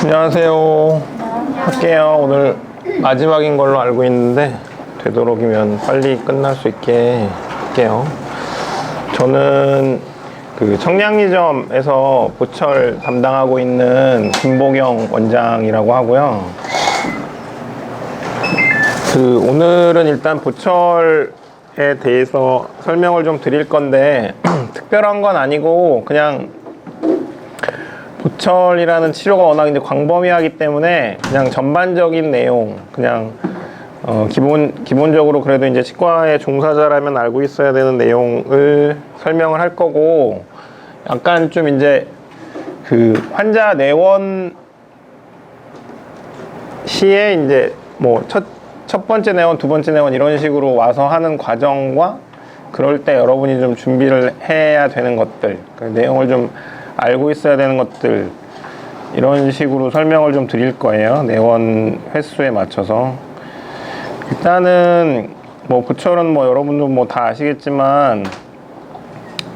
안녕하세요. 할게요. 오늘 마지막인 걸로 알고 있는데 되도록이면 빨리 끝날 수 있게 할게요. 저는 그 청량리점에서 보철 담당하고 있는 김보경 원장이라고 하고요. 오늘은 일단 보철에 대해서 설명을 좀 드릴 건데 특별한 건 아니고 그냥 보철이라는 치료가 워낙 이제 광범위하기 때문에 그냥 전반적인 내용, 그냥 기본적으로 그래도 이제 치과의 종사자라면 알고 있어야 되는 내용을 설명을 할 거고, 약간 좀 이제 그 환자 내원 시에 이제 뭐 첫 번째 내원, 두 번째 내원 이런 식으로 와서 하는 과정과 그럴 때 여러분이 좀 준비를 해야 되는 것들, 그 내용을 좀 알고 있어야 되는 것들, 이런 식으로 설명을 좀 드릴 거예요. 내원 횟수에 맞춰서. 일단은 뭐 보철은 뭐 여러분도 뭐 다 아시겠지만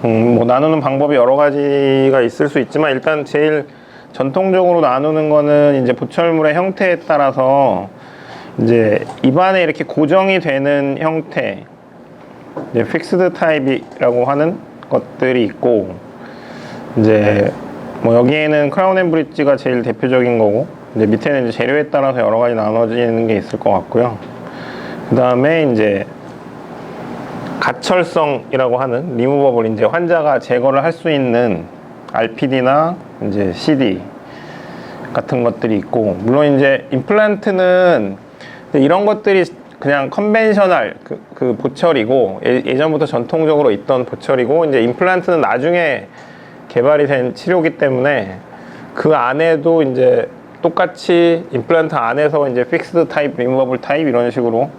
뭐 나누는 방법이 여러 가지가 있을 수 있지만, 일단 제일 전통적으로 나누는 거는 이제 보철물의 형태에 따라서 이제 입안에 이렇게 고정이 되는 형태, 이제 픽스드 타입이라고 하는 것들이 있고, 이제 뭐 여기에는 크라운 앤 브릿지가 제일 대표적인 거고, 이제 밑에는 이제 재료에 따라서 여러 가지 나눠지는 게 있을 것 같고요. 그 다음에 이제 가철성이라고 하는 리무버블, 이제 환자가 제거를 할 수 있는 RPD나 이제 CD 같은 것들이 있고, 물론 이제 임플란트는 이런 것들이 그냥 컨벤셔널 그 보철이고, 예전부터 전통적으로 있던 보철이고, 이제 임플란트는 나중에 개발이 된 치료기 때문에 그 안에도 이제 똑같이 임플란트 안에서 이제 픽스드 타입, 리무버블 타입 이런 식으로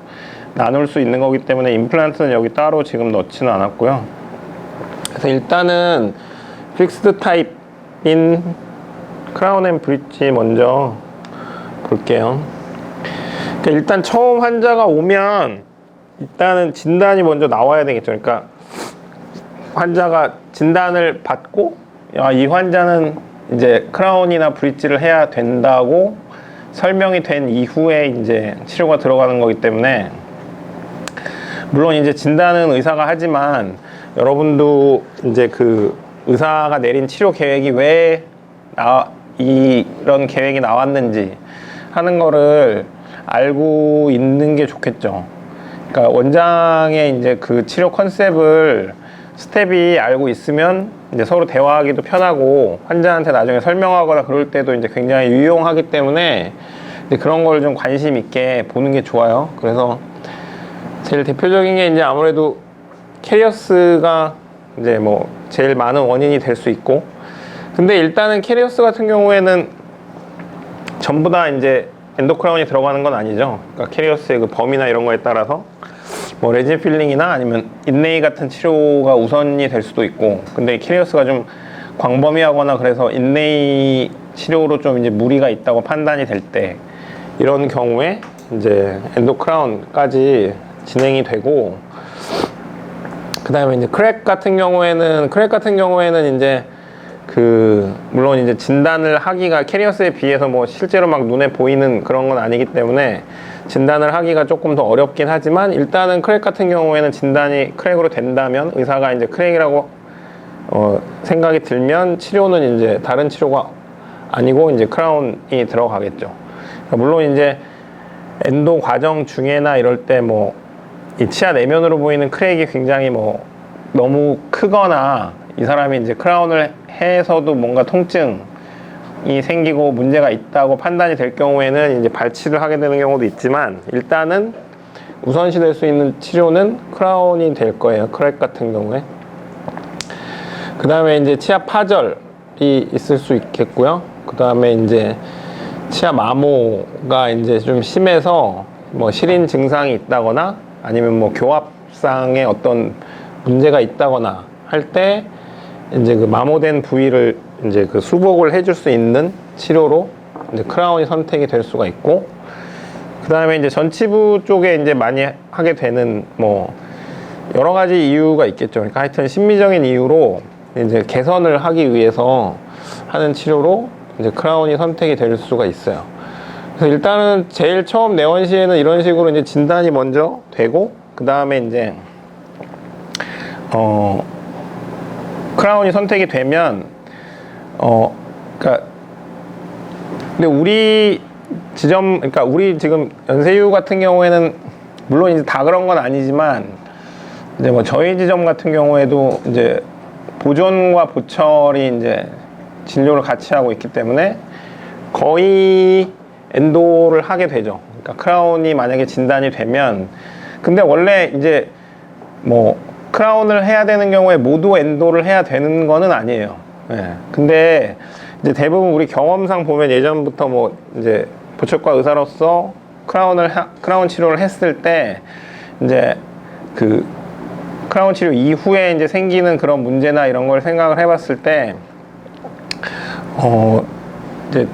나눌 수 있는 거기 때문에 임플란트는 여기 따로 지금 넣지는 않았고요. 그래서 일단은 픽스드 타입인 크라운 앤 브릿지 먼저 볼게요. 그러니까 일단 처음 환자가 오면 일단은 진단이 먼저 나와야 되겠죠. 그러니까 환자가 진단을 받고, 이 환자는 이제 크라운이나 브릿지를 해야 된다고 설명이 된 이후에 이제 치료가 들어가는 거기 때문에, 물론 이제 진단은 의사가 하지만 여러분도 이제 그 의사가 내린 치료 계획이 왜 이런 계획이 나왔는지 하는 거를 알고 있는 게 좋겠죠. 그러니까 원장의 이제 그 치료 컨셉을 스텝이 알고 있으면 이제 서로 대화하기도 편하고, 환자한테 나중에 설명하거나 그럴 때도 이제 굉장히 유용하기 때문에 이제 그런 걸 좀 관심 있게 보는 게 좋아요. 그래서 제일 대표적인 게 이제 아무래도 캐리어스가 이제 뭐 제일 많은 원인이 될 수 있고, 근데 일단은 캐리어스 같은 경우에는 전부 다 이제 엔도크라운이 들어가는 건 아니죠. 그러니까 캐리어스의 그 범위나 이런 거에 따라서 뭐 레진 필링이나 아니면 인레이 같은 치료가 우선이 될 수도 있고, 근데 캐리어스가 좀 광범위하거나 그래서 인레이 치료로 좀 이제 무리가 있다고 판단이 될 때, 이런 경우에 이제 엔도크라운까지 진행이 되고, 그 다음에 이제 크랙 같은 경우에는 이제 물론 이제 진단을 하기가 캐리어스에 비해서 뭐 실제로 막 눈에 보이는 그런 건 아니기 때문에 진단을 하기가 조금 더 어렵긴 하지만, 일단은 크랙 같은 경우에는 진단이 크랙으로 된다면, 의사가 이제 크랙이라고 생각이 들면 치료는 이제 다른 치료가 아니고 이제 크라운이 들어가겠죠. 그러니까 물론 이제 엔도 과정 중에나 이럴 때 뭐 이 치아 내면으로 보이는 크랙이 굉장히 뭐 너무 크거나, 이 사람이 이제 크라운을 해서도 뭔가 통증이 생기고 문제가 있다고 판단이 될 경우에는 이제 발치를 하게 되는 경우도 있지만, 일단은 우선시 될 수 있는 치료는 크라운이 될 거예요. 크랙 같은 경우에. 그 다음에 이제 치아 파절이 있을 수 있겠고요. 그 다음에 이제 치아 마모가 이제 좀 심해서 뭐 실인 증상이 있다거나, 아니면 뭐 교합상의 어떤 문제가 있다거나 할 때 이제 그 마모된 부위를 이제 그 수복을 해줄 수 있는 치료로 이제 크라운이 선택이 될 수가 있고, 그 다음에 이제 전치부 쪽에 이제 많이 하게 되는 뭐 여러 가지 이유가 있겠죠. 그러니까 하여튼 심미적인 이유로 이제 개선을 하기 위해서 하는 치료로 이제 크라운이 선택이 될 수가 있어요. 그래서 일단은 제일 처음 내원 시에는 이런 식으로 이제 진단이 먼저 되고, 그 다음에 이제 크라운이 선택이 되면 그러니까 근데 우리 지점, 그러니까 우리 지금 연세유 같은 경우에는 물론 이제 다 그런 건 아니지만 이제 뭐 저희 지점 같은 경우에도 이제 보존과 보철이 이제 진료를 같이 하고 있기 때문에 거의 엔도를 하게 되죠. 그러니까 크라운이 만약에 진단이 되면, 근데 원래 이제 뭐 크라운을 해야 되는 경우에 모두 엔도를 해야 되는 거는 아니에요. 예. 근데 이제 대부분 우리 경험상 보면 예전부터 뭐 이제 보철과 의사로서 크라운 치료를 했을 때 이제 그 크라운 치료 이후에 이제 생기는 그런 문제나 이런 걸 생각을 해봤을 때 이제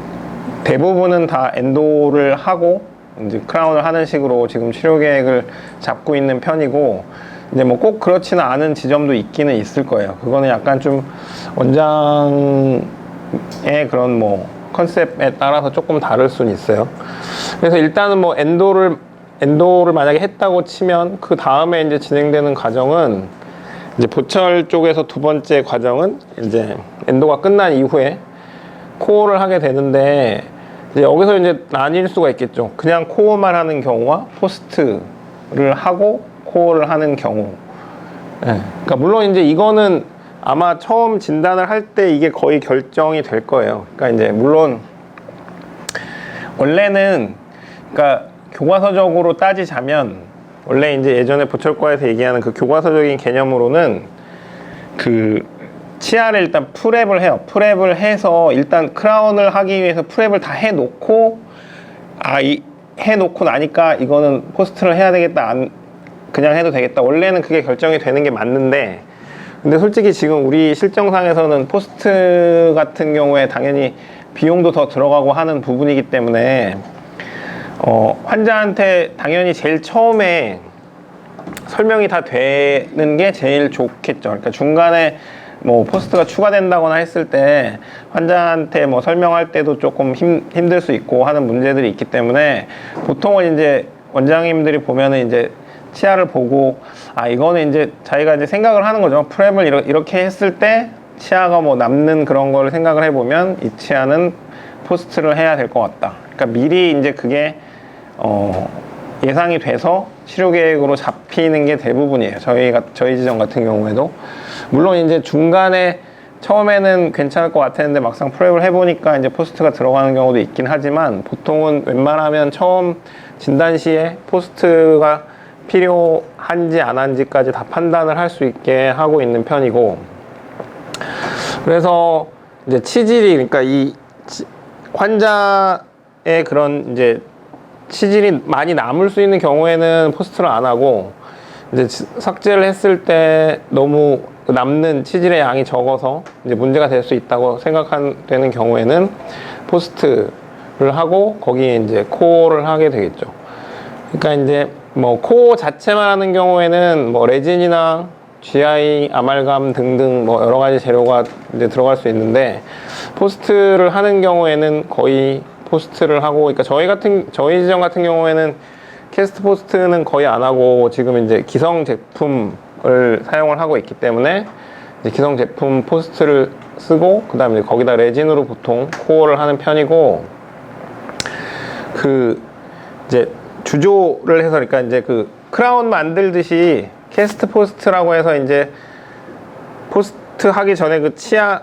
대부분은 다 엔도를 하고 이제 크라운을 하는 식으로 지금 치료 계획을 잡고 있는 편이고, 이제 뭐 꼭 그렇지는 않은 지점도 있기는 있을 거예요. 그거는 약간 좀 원장의 그런 뭐 컨셉에 따라서 조금 다를 수는 있어요. 그래서 일단은 뭐 엔도를 만약에 했다고 치면 그 다음에 이제 진행되는 과정은 이제 보철 쪽에서 두 번째 과정은 이제 엔도가 끝난 이후에 코어를 하게 되는데, 이제 여기서 이제 나뉠 수가 있겠죠. 그냥 코어만 하는 경우와 포스트를 하고 코어를 하는 경우. 네. 그러니까 물론 이제 이거는 아마 처음 진단을 할 때 이게 거의 결정이 될 거예요. 그러니까 이제 물론 원래는 그러니까 교과서적으로 따지자면 원래 이제 예전에 보철과에서 얘기하는 그 교과서적인 개념으로는 그 치아를 일단 프랩을 해요. 프랩을 해서 일단 크라운을 하기 위해서 프랩을 다 해놓고 해놓고 나니까 이거는 포스트를 해야 되겠다, 그냥 해도 되겠다. 원래는 그게 결정이 되는 게 맞는데, 근데 솔직히 지금 우리 실정상에서는 포스트 같은 경우에 당연히 비용도 더 들어가고 하는 부분이기 때문에 환자한테 당연히 제일 처음에 설명이 다 되는 게 제일 좋겠죠. 그러니까 중간에 뭐 포스트가 추가된다거나 했을 때 환자한테 뭐 설명할 때도 조금 힘들 수 있고 하는 문제들이 있기 때문에 보통은 이제 원장님들이 보면은 이제 치아를 보고 이거는 이제 자기가 이제 생각을 하는 거죠. 프랩을 이렇게 했을 때 치아가 뭐 남는 그런 거를 생각을 해보면 이 치아는 포스트를 해야 될 것 같다. 그러니까 미리 이제 그게 예상이 돼서 치료 계획으로 잡히는 게 대부분이에요. 저희 지점 같은 경우에도 물론 이제 중간에 처음에는 괜찮을 것 같았는데 막상 프랩을 해보니까 이제 포스트가 들어가는 경우도 있긴 하지만 보통은 웬만하면 처음 진단 시에 포스트가 필요한지 안 한지까지 다 판단을 할 수 있게 하고 있는 편이고, 그래서 이제 치질이, 그러니까 이 환자의 그런 이제 치질이 많이 남을 수 있는 경우에는 포스트를 안 하고, 이제 삭제를 했을 때 너무 남는 치질의 양이 적어서 이제 문제가 될 수 있다고 생각되는 경우에는 포스트를 하고 거기에 이제 코어를 하게 되겠죠. 그러니까 이제 뭐 코어 자체만 하는 경우에는 뭐 레진이나 GI, 아말감 등등 뭐 여러 가지 재료가 이제 들어갈 수 있는데, 포스트를 하는 경우에는 거의 포스트를 하고, 그러니까 저희 지점 같은 경우에는 캐스트 포스트는 거의 안 하고 지금 이제 기성 제품을 사용을 하고 있기 때문에 이제 기성 제품 포스트를 쓰고, 그 다음에 거기다 레진으로 보통 코어를 하는 편이고, 그 이제 주조를 해서, 그러니까 이제 그 크라운 만들듯이 캐스트 포스트라고 해서 이제 포스트 하기 전에 그 치아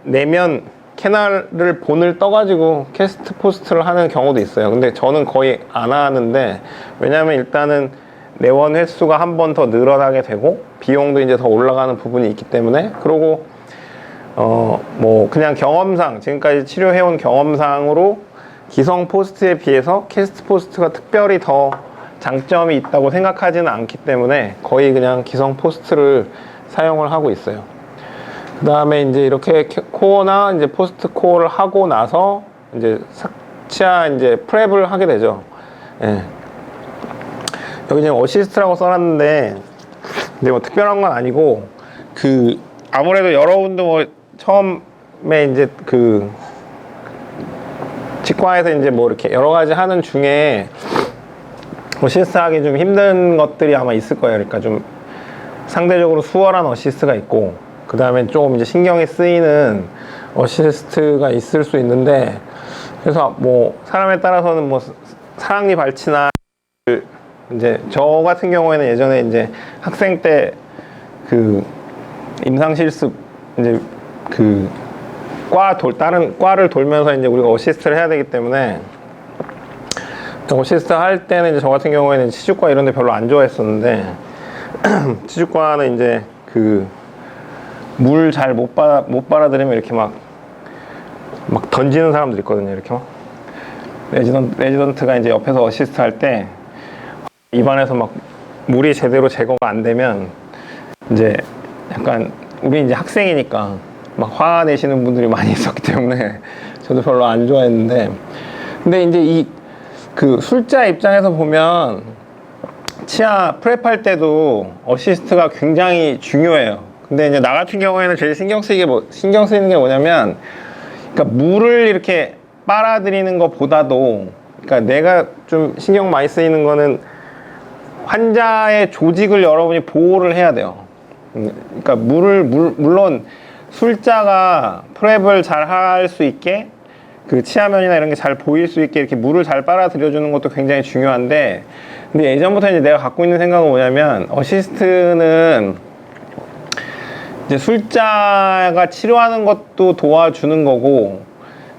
내면 캐널을 본을 떠가지고 캐스트 포스트를 하는 경우도 있어요. 근데 저는 거의 안 하는데, 왜냐면 일단은 내원 횟수가 한 번 더 늘어나게 되고 비용도 이제 더 올라가는 부분이 있기 때문에, 그리고 뭐 그냥 경험상 지금까지 치료해온 경험상으로 기성 포스트에 비해서 캐스트 포스트가 특별히 더 장점이 있다고 생각하지는 않기 때문에 거의 그냥 기성 포스트를 사용을 하고 있어요. 그 다음에 이제 이렇게 코어나 이제 포스트 코어를 하고 나서 이제 치아 이제 프랩을 하게 되죠. 예. 여기 지금 어시스트라고 써놨는데, 근데 뭐 특별한 건 아니고, 그 아무래도 여러분도 뭐 처음 이제 그 치과에서 이제 뭐 이렇게 여러 가지 하는 중에 어시스트 하기 좀 힘든 것들이 아마 있을 거예요. 그러니까 좀 상대적으로 수월한 어시스트가 있고, 그 다음에 조금 이제 신경이 쓰이는 어시스트가 있을 수 있는데, 그래서 뭐 사람에 따라서는 뭐 사랑니 발치나 이제 저 같은 경우에는 예전에 이제 학생 때 그 임상 실습 이제 그 다른 과를 돌면서 이제 우리가 어시스트를 해야 되기 때문에 어시스트 할 때는 이제 저 같은 경우에는 치주과 이런 데 별로 안 좋아했었는데 치주과는 이제 그 물 잘 못 빨아들이면 이렇게 막 던지는 사람들 있거든요. 이렇게 막 레지던트가 이제 옆에서 어시스트 할 때 입안에서 막 물이 제대로 제거가 안 되면 이제 약간 우리 이제 학생이니까 막 화내시는 분들이 많이 있었기 때문에 저도 별로 안 좋아했는데, 근데 이제 이 그 술자 입장에서 보면 치아 프랩할 때도 어시스트가 굉장히 중요해요. 근데 이제 나 같은 경우에는 제일 신경 쓰이는 게 뭐냐면, 그러니까 물을 이렇게 빨아들이는 것보다도, 그러니까 내가 좀 신경 많이 쓰이는 거는 환자의 조직을 여러분이 보호를 해야 돼요. 그러니까 물론 술자가 프랩을 잘 할 수 있게 그 치아면이나 이런 게 잘 보일 수 있게 이렇게 물을 잘 빨아들여주는 것도 굉장히 중요한데, 근데 예전부터 이제 내가 갖고 있는 생각은 뭐냐면, 어시스트는 이제 술자가 치료하는 것도 도와주는 거고,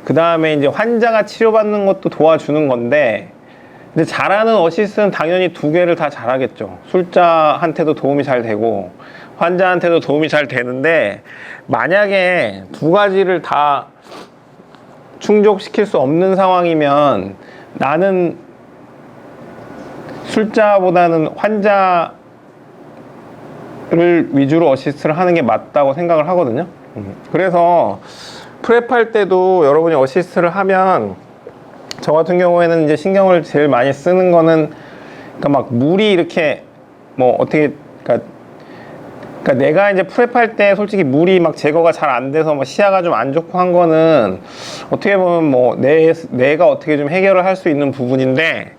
그 다음에 이제 환자가 치료받는 것도 도와주는 건데, 근데 잘하는 어시스트는 당연히 두 개를 다 잘하겠죠. 술자한테도 도움이 잘 되고 환자한테도 도움이 잘 되는데, 만약에 두 가지를 다 충족시킬 수 없는 상황이면 나는 술자보다는 환자를 위주로 어시스트를 하는 게 맞다고 생각을 하거든요. 그래서 프랩할 때도 여러분이 어시스트를 하면, 저 같은 경우에는 이제 신경을 제일 많이 쓰는 거는, 그러니까 막 물이 이렇게 뭐 어떻게, 그러니까 내가 이제 프랩할 때 솔직히 물이 막 제거가 잘 안 돼서 뭐 시야가 좀 안 좋고 한 거는 어떻게 보면 뭐 내가 어떻게 좀 해결을 할 수 있는 부분인데,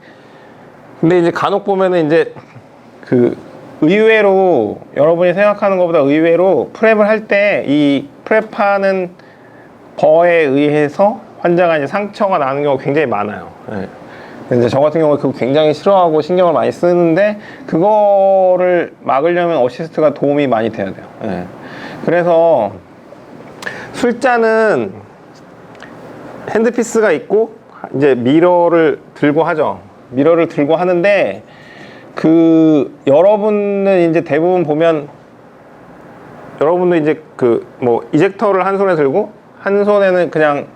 근데 이제 간혹 보면은 이제 그 의외로 여러분이 생각하는 것보다 의외로 프랩을 할 때 이 프랩하는 거에 의해서 환자가 이제 상처가 나는 경우가 굉장히 많아요. 예. 이제 저 같은 경우에 그거 굉장히 싫어하고 신경을 많이 쓰는데, 그거를 막으려면 어시스트가 도움이 많이 돼야 돼요. 예. 그래서 술자는 핸드피스가 있고 이제 미러를 들고 하죠. 미러를 들고 하는데, 그 여러분은 이제 대부분 보면 여러분도 이제 그 뭐 이젝터를 한 손에 들고 한 손에는 그냥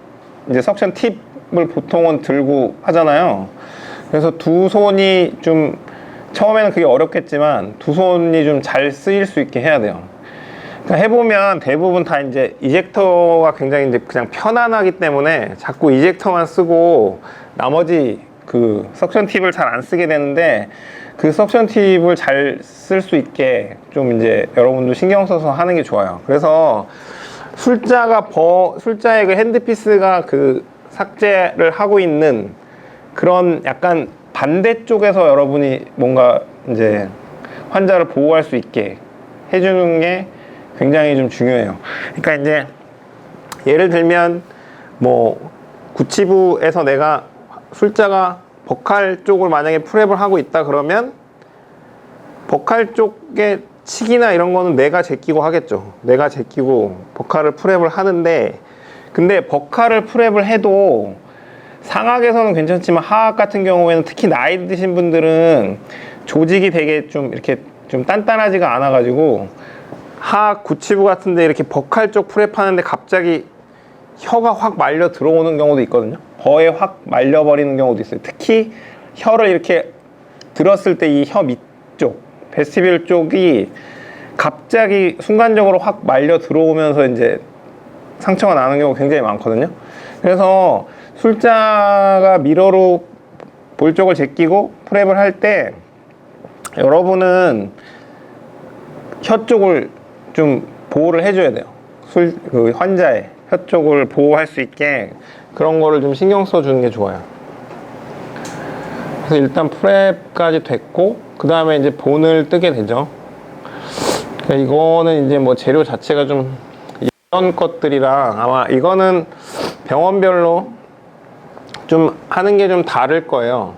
이제 석션 팁을 보통은 들고 하잖아요. 그래서 두 손이 좀 처음에는 그게 어렵겠지만 두 손이 좀 잘 쓰일 수 있게 해야 돼요. 그러니까 해보면 대부분 다 이제 이젝터가 굉장히 이제 그냥 편안하기 때문에 자꾸 이젝터만 쓰고 나머지 그 석션 팁을 잘 안 쓰게 되는데, 그 석션 팁을 잘 쓸 수 있게 좀 이제 여러분도 신경 써서 하는 게 좋아요. 그래서 술자의 그 핸드피스가 그 삭제를 하고 있는 그런 약간 반대쪽에서 여러분이 뭔가 이제 환자를 보호할 수 있게 해주는 게 굉장히 좀 중요해요. 그러니까 이제 예를 들면 뭐 구치부에서 내가 술자가 버칼 쪽을 만약에 프랩을 하고 있다 그러면 버칼 쪽에 칙이나 이런 거는 내가 제끼고 하겠죠. 내가 제끼고 버칼을 프랩을 하는데, 근데 버칼을 프랩을 해도 상악에서는 괜찮지만 하악 같은 경우에는 특히 나이 드신 분들은 조직이 되게 좀 이렇게 좀 단단하지가 않아 가지고 하악 구치부 같은데 이렇게 버칼 쪽 프랩 하는데 갑자기 혀가 확 말려 들어오는 경우도 있거든요. 거에 확 말려버리는 경우도 있어요. 특히 혀를 이렇게 들었을 때 이 혀 밑쪽 베스티뷸 쪽이 갑자기 순간적으로 확 말려 들어오면서 이제 상처가 나는 경우가 굉장히 많거든요. 그래서 술자가 미러로 볼 쪽을 제끼고 프랩을 할 때 여러분은 혀 쪽을 좀 보호를 해줘야 돼요. 그 환자의 혀 쪽을 보호할 수 있게 그런 거를 좀 신경 써 주는 게 좋아요. 그래서 일단 프랩까지 됐고, 그 다음에 이제 본을 뜨게 되죠. 그러니까 이거는 이제 뭐 재료 자체가 좀 이런 것들이랑 아마 이거는 병원별로 좀 하는 게 좀 다를 거예요.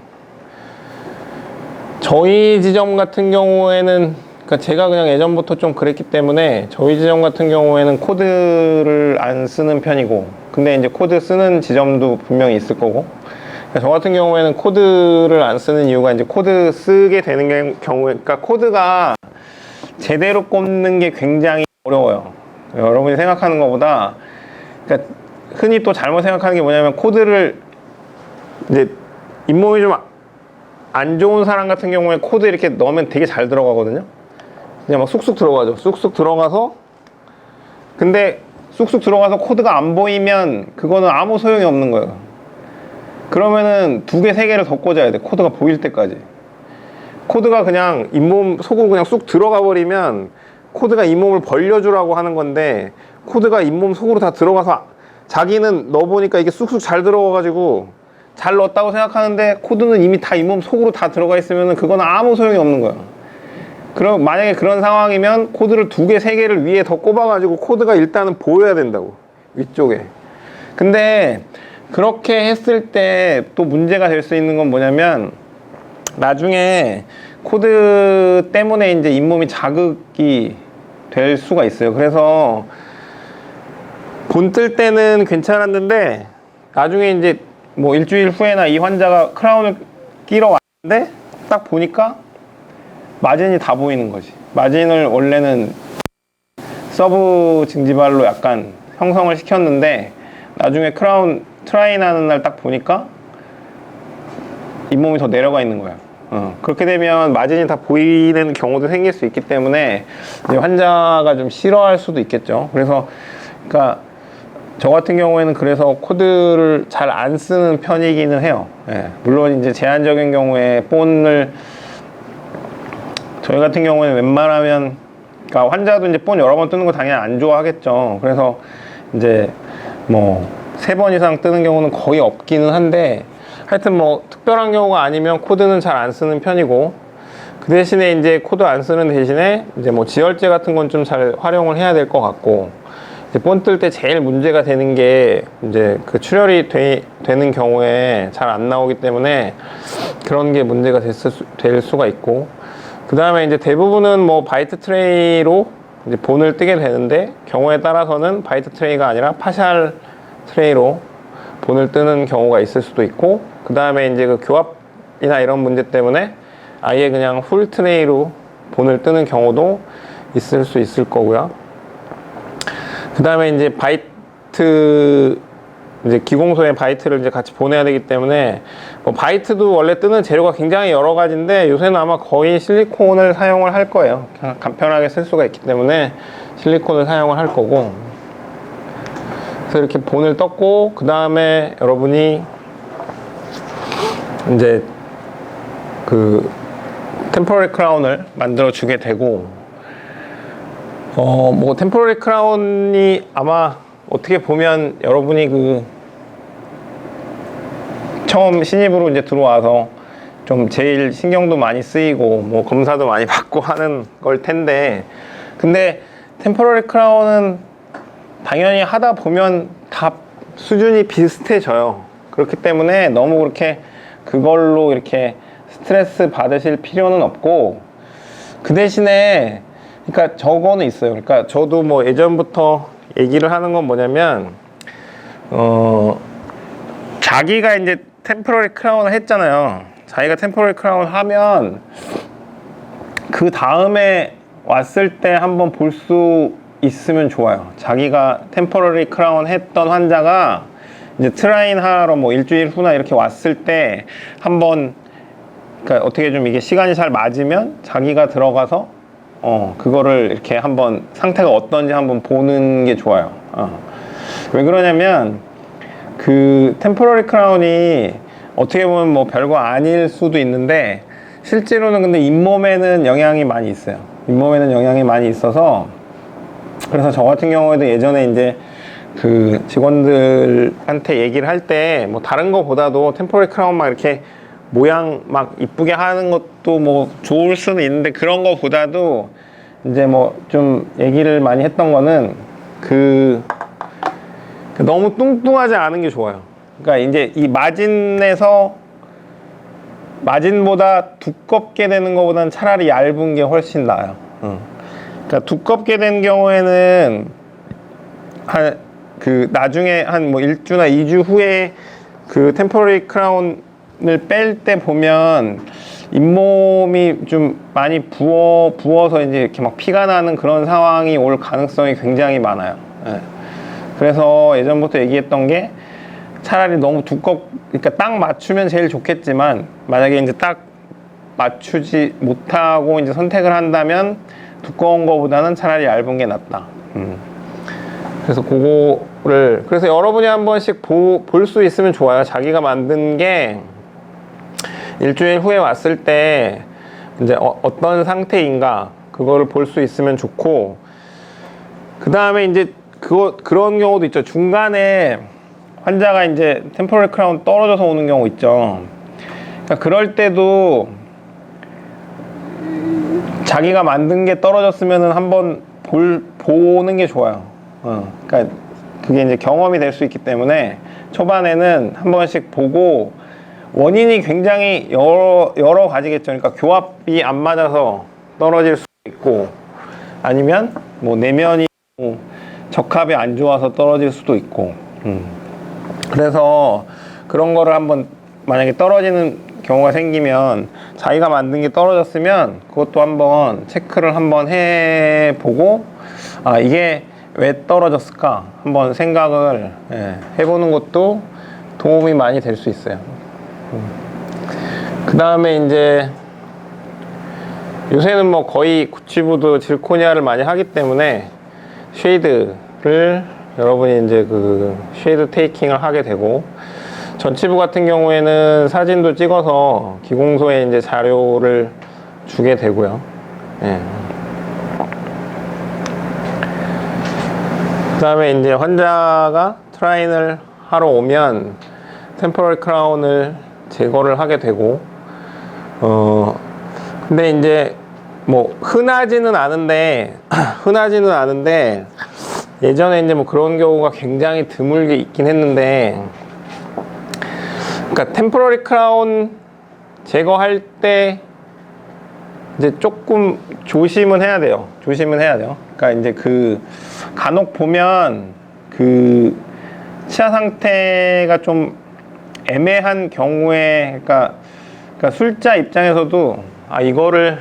저희 지점 같은 경우에는, 그러니까 제가 그냥 예전부터 좀 그랬기 때문에 저희 지점 같은 경우에는 코드를 안 쓰는 편이고, 근데 이제 코드 쓰는 지점도 분명히 있을 거고, 그러니까 저 같은 경우에는 코드를 안 쓰는 이유가 이제 코드 쓰게 되는 경우에, 그러니까 코드가 제대로 꼽는 게 굉장히 어려워요. 여러분이 생각하는 것보다, 그러니까 흔히 또 잘못 생각하는 게 뭐냐면, 코드를 이제 잇몸이 좀 안 좋은 사람 같은 경우에 코드 이렇게 넣으면 되게 잘 들어가거든요. 그냥 막 쑥쑥 들어가죠. 쑥쑥 들어가서, 근데 쑥쑥 들어가서 코드가 안 보이면 그거는 아무 소용이 없는 거예요. 그러면은 2개, 3개를 더 꽂아야 돼. 코드가 보일 때까지. 코드가 그냥 잇몸 속으로 그냥 쑥 들어가 버리면 코드가 잇몸을 벌려주라고 하는 건데, 코드가 잇몸 속으로 다 들어가서 자기는 넣어보니까 이게 쑥쑥 잘 들어가가지고 잘 넣었다고 생각하는데 코드는 이미 다 잇몸 속으로 다 들어가 있으면 그거는 아무 소용이 없는 거예요. 그럼 만약에 그런 상황이면 코드를 2개, 3개를 위에 더 꼽아가지고 코드가 일단은 보여야 된다고, 위쪽에. 근데 그렇게 했을 때 또 문제가 될 수 있는 건 뭐냐면, 나중에 코드 때문에 이제 잇몸이 자극이 될 수가 있어요. 그래서 본 뜰 때는 괜찮았는데 나중에 이제 뭐 일주일 후에나 이 환자가 크라운을 끼러 왔는데 딱 보니까 마진이 다 보이는 거지. 마진을 원래는 서브 증지발로 약간 형성을 시켰는데 나중에 크라운 트라인 하는 날 딱 보니까 잇몸이 더 내려가 있는 거야. 그렇게 되면 마진이 다 보이는 경우도 생길 수 있기 때문에 이제 환자가 좀 싫어할 수도 있겠죠. 그래서 그러니까 저 같은 경우에는 그래서 코드를 잘 안 쓰는 편이기는 해요. 예. 물론 이제 제한적인 경우에 본을, 저희 같은 경우에는 웬만하면, 그러니까 환자도 이제 본 여러 번 뜨는 거 당연히 안 좋아하겠죠. 그래서 이제 뭐 3번 이상 뜨는 경우는 거의 없기는 한데, 하여튼 뭐 특별한 경우가 아니면 코드는 잘 안 쓰는 편이고, 그 대신에 이제 코드 안 쓰는 대신에 이제 뭐 지혈제 같은 건 좀 잘 활용을 해야 될 것 같고, 본 뜰 때 제일 문제가 되는 게 이제 그 출혈이 되는 경우에 잘 안 나오기 때문에 그런 게 문제가 될 수가 있고, 그 다음에 이제 대부분은 뭐 바이트 트레이로 이제 본을 뜨게 되는데, 경우에 따라서는 바이트 트레이가 아니라 파샬 트레이로 본을 뜨는 경우가 있을 수도 있고, 그 다음에 이제 그 교합이나 이런 문제 때문에 아예 그냥 풀 트레이로 본을 뜨는 경우도 있을 수 있을 거고요. 그 다음에 이제 바이트, 이제 기공소에 바이트를 이제 같이 보내야 되기 때문에, 뭐 바이트도 원래 뜨는 재료가 굉장히 여러 가지인데 요새는 아마 거의 실리콘을 사용을 할 거예요. 그냥 간편하게 쓸 수가 있기 때문에 실리콘을 사용을 할 거고. 그래서 이렇게 본을 떴고, 그 다음에 여러분이 이제 그 템포러리 크라운을 만들어 주게 되고, 뭐 템포러리 크라운이 아마 어떻게 보면 여러분이 그 처음 신입으로 이제 들어와서 좀 제일 신경도 많이 쓰이고 뭐 검사도 많이 받고 하는 걸 텐데, 근데 템포러리 크라운은 당연히 하다 보면 다 수준이 비슷해져요. 그렇기 때문에 너무 그렇게 그걸로 이렇게 스트레스 받으실 필요는 없고, 그 대신에 그러니까 저거는 있어요. 그러니까 저도 뭐 예전부터 얘기를 하는 건 뭐냐면, 자기가 이제 템포러리 크라운을 했잖아요. 자기가 템포러리 크라운 하면 그 다음에 왔을 때 한번 볼 수 있으면 좋아요. 자기가 템포러리 크라운 했던 환자가 이제 트라인 하러 뭐 일주일 후나 이렇게 왔을 때 한번, 그러니까 어떻게 좀 이게 시간이 잘 맞으면 자기가 들어가서 그거를 이렇게 한번 상태가 어떤지 한번 보는 게 좋아요. 왜 그러냐면 그 템포러리 크라운이 어떻게 보면 뭐 별거 아닐 수도 있는데, 실제로는 근데 잇몸에는 영향이 많이 있어요. 잇몸에는 영향이 많이 있어서, 그래서 저 같은 경우에도 예전에 이제 그 직원들한테 얘기를 할 때 뭐 다른 거보다도 템포럴 크라운 막 이렇게 모양 막 이쁘게 하는 것도 뭐 좋을 수는 있는데, 그런 거보다도 이제 뭐 좀 얘기를 많이 했던 거는 그 너무 뚱뚱하지 않은 게 좋아요. 그러니까 이제 이 마진보다 두껍게 되는 것보다는 차라리 얇은 게 훨씬 나아요. 그러니까 두껍게 된 경우에는 나중에 한 뭐 1주나 2주 후에 그 템포러리 크라운을 뺄 때 보면 잇몸이 좀 많이 부어서 이제 이렇게 막 피가 나는 그런 상황이 올 가능성이 굉장히 많아요. 예. 그래서 예전부터 얘기했던 게, 차라리 너무 그러니까 딱 맞추면 제일 좋겠지만, 만약에 이제 딱 맞추지 못하고 이제 선택을 한다면 두꺼운 거보다는 차라리 얇은 게 낫다. 그래서 그래서 여러분이 한 번씩 볼 수 있으면 좋아요. 자기가 만든 게 일주일 후에 왔을 때 이제 어떤 상태인가, 그거를 볼 수 있으면 좋고, 그 다음에 이제 그런 경우도 있죠. 중간에 환자가 이제 템포럴 크라운 떨어져서 오는 경우 있죠. 그러니까 그럴 때도 자기가 만든 게 떨어졌으면은 한번 보는 게 좋아요. 그러니까 그게 이제 경험이 될 수 있기 때문에 초반에는 한 번씩 보고, 원인이 굉장히 여러 가지겠죠. 그러니까 교합이 안 맞아서 떨어질 수도 있고, 아니면 뭐 내면이 적합이 안 좋아서 떨어질 수도 있고. 그래서 그런 거를 한번, 만약에 떨어지는 경우가 생기면, 자기가 만든 게 떨어졌으면 그것도 한번 체크를 한번 해보고, 이게 왜 떨어졌을까 한번 생각을 해보는 것도 도움이 많이 될 수 있어요. 그 다음에 이제 요새는 뭐 거의 구치부도 질코니아를 많이 하기 때문에 쉐이드를 여러분이 이제 그 쉐이드 테이킹을 하게 되고, 전치부 같은 경우에는 사진도 찍어서 기공소에 이제 자료를 주게 되고요. 그 다음에 이제 환자가 트라인을 하러 오면 템포럴 크라운을 제거를 하게 되고, 근데 이제 뭐 흔하지는 않은데 예전에 이제 뭐 그런 경우가 굉장히 드물게 있긴 했는데, 그러니까 템포러리 크라운 제거할 때 이제 조금 조심은 해야 돼요. 그러니까 이제 간혹 보면 치아 상태가 좀 애매한 경우에, 그러니까 술자 입장에서도 이거를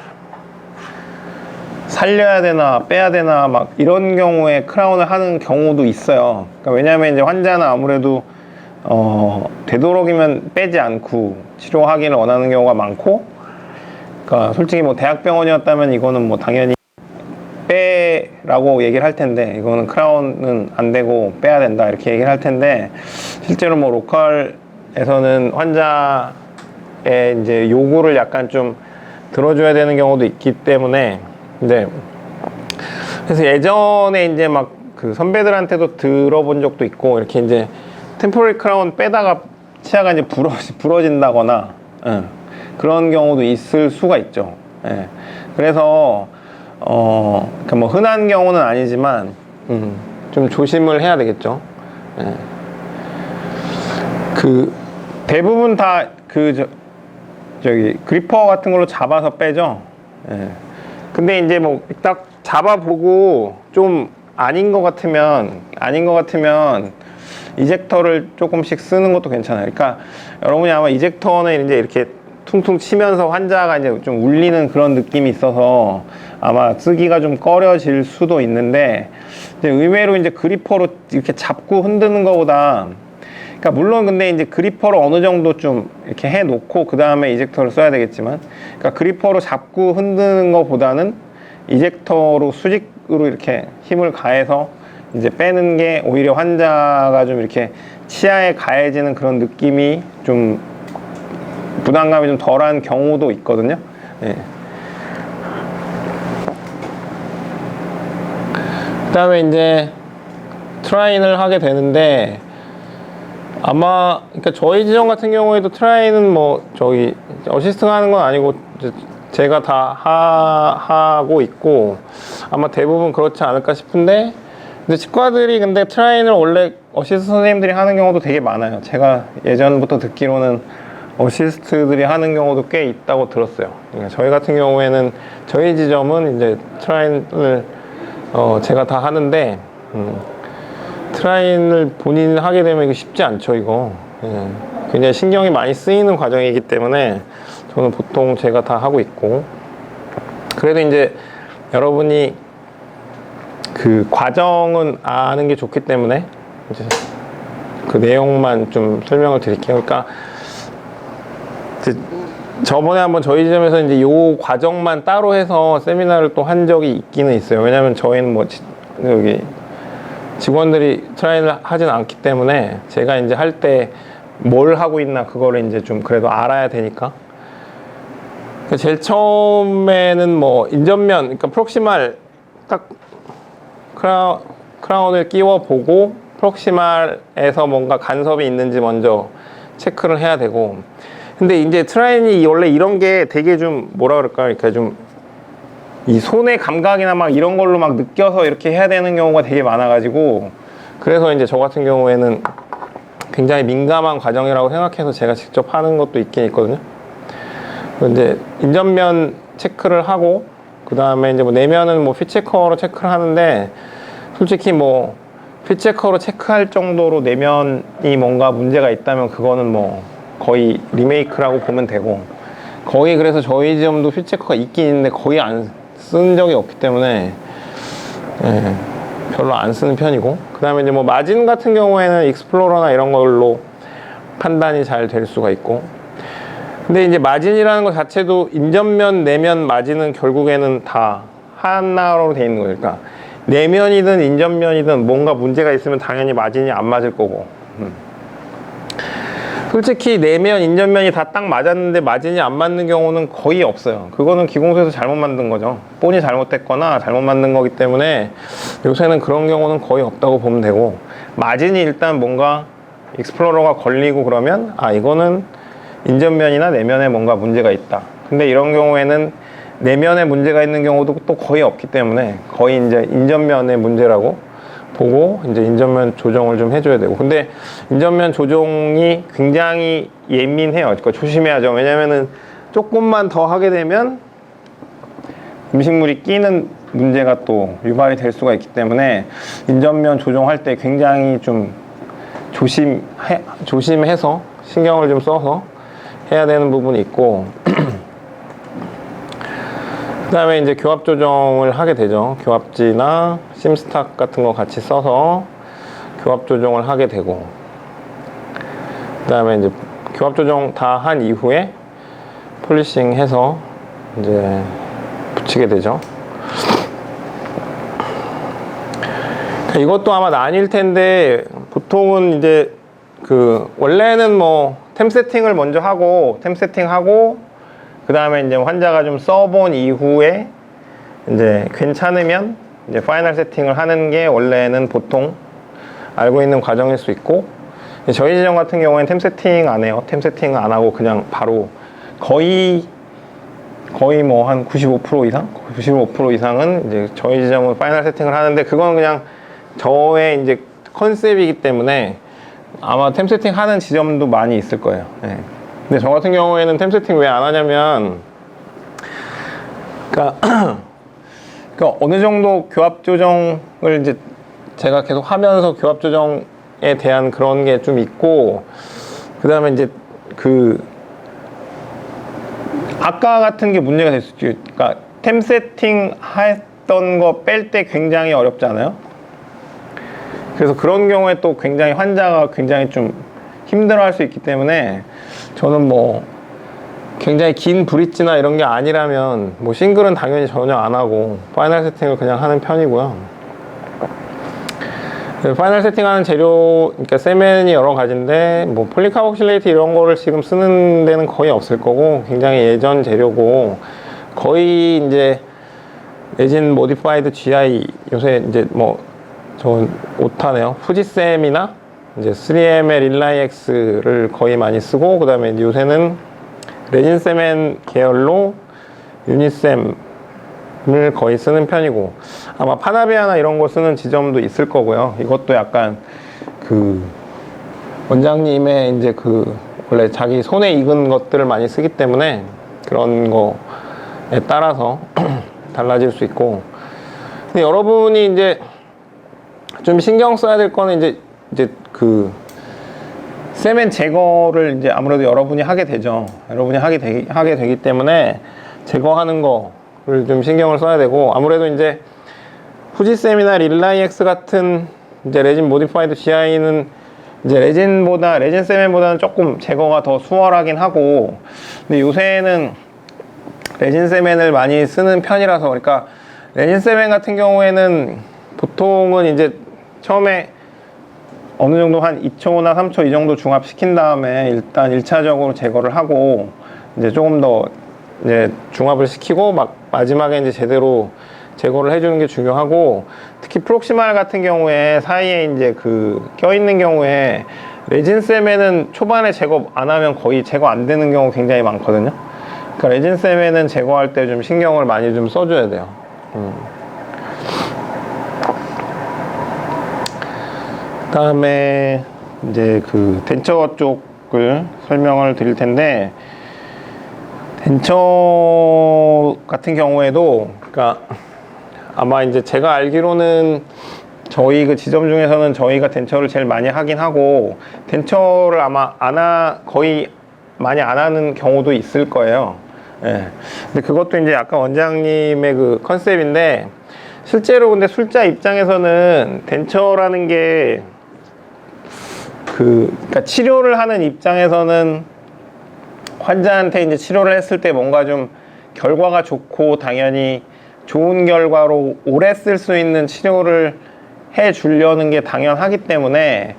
살려야 되나 빼야 되나 막 이런 경우에 크라운을 하는 경우도 있어요. 그러니까 왜냐하면 이제 환자는 아무래도 되도록이면 빼지 않고 치료하기를 원하는 경우가 많고, 그러니까 솔직히 뭐 대학병원이었다면 이거는 뭐 당연히 빼라고 얘기를 할 텐데, 이거는 크라운은 안 되고 빼야 된다 이렇게 얘기를 할 텐데, 실제로 뭐 로컬에서는 환자의 이제 요구를 약간 좀 들어줘야 되는 경우도 있기 때문에, 이제 그래서 예전에 이제 막 그 선배들한테도 들어본 적도 있고, 이렇게 이제 템포럴 크라운 빼다가 치아가 이제 부러진다거나 그런 경우도 있을 수가 있죠. 그래서 그러니까 뭐 흔한 경우는 아니지만 좀 조심을 해야 되겠죠. 대부분 다 저기 그리퍼 같은 걸로 잡아서 빼죠. 근데 이제 뭐 딱 잡아보고 좀 아닌 것 같으면 이젝터를 조금씩 쓰는 것도 괜찮아요. 그러니까 여러분이 아마 이젝터는 이제 이렇게 퉁퉁 치면서 환자가 이제 좀 울리는 그런 느낌이 있어서 아마 쓰기가 좀 꺼려질 수도 있는데, 이제 의외로 이제 그리퍼로 이렇게 잡고 흔드는 것보다, 그러니까 물론 근데 이제 그리퍼로 어느 정도 좀 이렇게 해 놓고 그 다음에 이젝터를 써야 되겠지만, 그러니까 그리퍼로 잡고 흔드는 것보다는 이젝터로 수직으로 이렇게 힘을 가해서 이제 빼는 게 오히려 환자가 좀 이렇게 치아에 가해지는 그런 느낌이 좀 부담감이 좀 덜한 경우도 있거든요. 그 다음에 이제 트라인을 하게 되는데, 아마 그러니까 저희 지점 같은 경우에도 트라이는 뭐 저기 어시스트가 하는 건 아니고 제가 다 하고 있고, 아마 대부분 그렇지 않을까 싶은데, 근데 치과들이 근데 트라이를 원래 어시스트 선생님들이 하는 경우도 되게 많아요. 제가 예전부터 듣기로는 어시스트들이 하는 경우도 꽤 있다고 들었어요. 그러니까 저희 같은 경우에는 저희 지점은 이제 트라이를 제가 다 하는데, 트라인을 본인이 하게 되면 이게 쉽지 않죠, 이거. 예. 굉장히 신경이 많이 쓰이는 과정이기 때문에 저는 보통 제가 다 하고 있고, 그래도 이제 여러분이 그 과정은 아는 게 좋기 때문에 이제 그 내용만 좀 설명을 드릴게요. 그러니까 저번에 한번 저희 지점에서 이제 요 과정만 따로 해서 세미나를 또 한 적이 있기는 있어요. 왜냐면 저희는 뭐 여기 직원들이 트라이를 하진 않기 때문에 제가 이제 할 때 뭘 하고 있나 그거를 이제 좀 그래도 알아야 되니까. 제일 처음에는 뭐 인전면, 그러니까 프록시말 딱 크라운을 끼워 보고 프록시말에서 뭔가 간섭이 있는지 먼저 체크를 해야 되고, 근데 이제 트라인이 원래 이런 게 되게 좀 뭐라 그럴까, 그러니까 좀 이 손의 감각이나 막 이런 걸로 막 느껴서 이렇게 해야 되는 경우가 되게 많아가지고, 그래서 이제 저 같은 경우에는 굉장히 민감한 과정이라고 생각해서 제가 직접 하는 것도 있긴 있거든요. 이제 인전면 체크를 하고, 그 다음에 이제 뭐 내면은 뭐 핏체커로 체크를 하는데, 솔직히 뭐 핏체커로 체크할 정도로 내면이 뭔가 문제가 있다면 그거는 뭐 거의 리메이크라고 보면 되고, 거의 그래서 저희 지점도 핏체커가 있긴 있는데 거의 안 쓴 적이 없기 때문에 예, 별로 안 쓰는 편이고, 그 다음에 이제 뭐 마진 같은 경우에는 익스플로러나 이런 걸로 판단이 잘 될 수가 있고, 근데 이제 마진이라는 것 자체도 인전면, 내면, 마진은 결국에는 다 하나로 돼 있는 거예요. 그러니까 내면이든 인전면이든 뭔가 문제가 있으면 당연히 마진이 안 맞을 거고, 솔직히 내면, 인전면이 다 딱 맞았는데 마진이 안 맞는 경우는 거의 없어요. 그거는 기공소에서 잘못 만든 거죠. 본이 잘못됐거나 잘못 만든 거기 때문에 요새는 그런 경우는 거의 없다고 보면 되고, 마진이 일단 뭔가 익스플로러가 걸리고 그러면 아, 이거는 인전면이나 내면에 뭔가 문제가 있다. 근데 이런 경우에는 내면에 문제가 있는 경우도 또 거의 없기 때문에 거의 이제 인전면의 문제라고 보고 이제 인전면 조정을 좀 해줘야 되고, 근데 인전면 조정이 굉장히 예민해요. 그러니까 조심해야죠. 왜냐면은 조금만 더 하게 되면 음식물이 끼는 문제가 또 유발이 될 수가 있기 때문에 인전면 조정할 때 굉장히 좀 조심해서 신경을 좀 써서 해야 되는 부분이 있고, 그 다음에 이제 교합 조정을 하게 되죠. 교합지나 심스탁 같은 거 같이 써서 교합 조정을 하게 되고, 그 다음에 이제 교합 조정 다 한 이후에 폴리싱 해서 이제 붙이게 되죠. 이것도 아마 나뉠 텐데, 보통은 이제 그 원래는 뭐 템 세팅을 먼저 하고, 템 세팅하고 그 다음에 이제 환자가 좀 써본 이후에 이제 괜찮으면 이제 파이널 세팅을 하는 게 원래는 보통 알고 있는 과정일 수 있고, 저희 지점 같은 경우에는 템 세팅 안 해요. 템 세팅 안 하고 그냥 바로 거의 뭐 한 95% 이상? 95% 이상은 이제 저희 지점은 파이널 세팅을 하는데, 그건 그냥 저의 이제 컨셉이기 때문에 아마 템 세팅 하는 지점도 많이 있을 거예요. 네. 근데 저 같은 경우에는 템 세팅 왜 안 하냐면, 그러니까 어느 정도 교합 조정을 이제 제가 계속 하면서 교합 조정에 대한 그런 게 좀 있고, 그 다음에 이제 그 아까 같은 게 문제가 될 수 있죠. 그러니까 템 세팅 했던 거 뺄 때 굉장히 어렵지 않아요? 그래서 그런 경우에 또 굉장히 환자가 굉장히 좀 힘들어 할 수 있기 때문에, 저는 뭐 굉장히 긴 브릿지나 이런 게 아니라면 뭐 싱글은 당연히 전혀 안 하고 파이널 세팅을 그냥 하는 편이고요. 파이널 세팅하는 재료, 그러니까 세멘이 여러 가지인데 뭐 폴리카복실레이트 이런 거를 지금 쓰는 데는 거의 없을 거고, 굉장히 예전 재료고, 거의 이제 레진 모디파이드 GI, 요새 이제 뭐 저 오타네요. 후지쌤이나 이제 3M의 릴라이엑스를 거의 많이 쓰고, 그 다음에 요새는 레진세멘 계열로 유니쌤을 거의 쓰는 편이고, 아마 파나비아나 이런 거 쓰는 지점도 있을 거고요. 이것도 약간 그 원장님의 이제 그 원래 자기 손에 익은 것들을 많이 쓰기 때문에 그런 거에 따라서 달라질 수 있고. 근데 여러분이 이제 좀 신경 써야 될 거는 이제 그 세멘 제거를 이제 아무래도 여러분이 하게 되죠. 여러분이 하게 되기 때문에 제거하는 거를 좀 신경을 써야 되고, 아무래도 이제 후지쌤이나 릴라이엑스 같은 이제 레진 모디파이드 GI는 이제 레진 세멘보다는 조금 제거가 더 수월하긴 하고, 근데 요새는 레진 세멘을 많이 쓰는 편이라서, 그러니까 레진 세멘 같은 경우에는 보통은 이제 처음에 어느 정도 한 2초나 3초 이 정도 중합시킨 다음에 일단 1차적으로 제거를 하고, 이제 조금 더 이제 중합을 시키고 막 마지막에 이제 제대로 제거를 해주는 게 중요하고, 특히 프록시말 같은 경우에 사이에 이제 그 껴있는 경우에 레진 세멘은 초반에 제거 안 하면 거의 제거 안 되는 경우 굉장히 많거든요. 그러니까 레진 세멘은 제거할 때 좀 신경을 많이 좀 써줘야 돼요. 그 다음에 이제 그 덴처 쪽을 설명을 드릴 텐데, 덴처 같은 경우에도, 그러니까 아마 이제 제가 알기로는 저희 그 지점 중에서는 저희가 덴처를 제일 많이 하긴 하고, 덴처를 아마 거의 많이 안 하는 경우도 있을 거예요. 예. 근데 그것도 이제 약간 원장님의 그 컨셉인데, 실제로 근데 술자 입장에서는 덴처라는 게 그러니까 치료를 하는 입장에서는 환자한테 이제 치료를 했을 때 뭔가 좀 결과가 좋고 당연히 좋은 결과로 오래 쓸 수 있는 치료를 해 주려는 게 당연하기 때문에,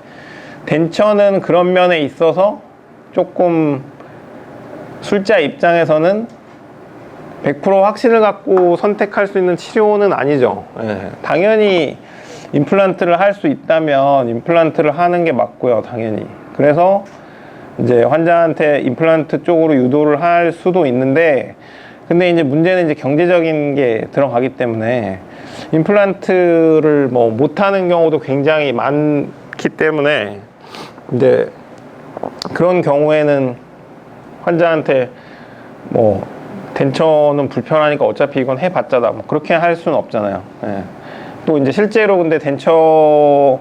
덴처는 그런 면에 있어서 조금 술자 입장에서는 100% 확신을 갖고 선택할 수 있는 치료는 아니죠. 예, 당연히 임플란트를 할 수 있다면 임플란트를 하는 게 맞고요, 당연히. 그래서 이제 환자한테 임플란트 쪽으로 유도를 할 수도 있는데, 근데 이제 문제는 이제 경제적인 게 들어가기 때문에 임플란트를 뭐 못하는 경우도 굉장히 많기 때문에, 이제 그런 경우에는 환자한테 뭐 덴처는 불편하니까 어차피 이건 해봤자다 뭐 그렇게 할 수는 없잖아요. 예. 또 이제 실제로 근데 덴처를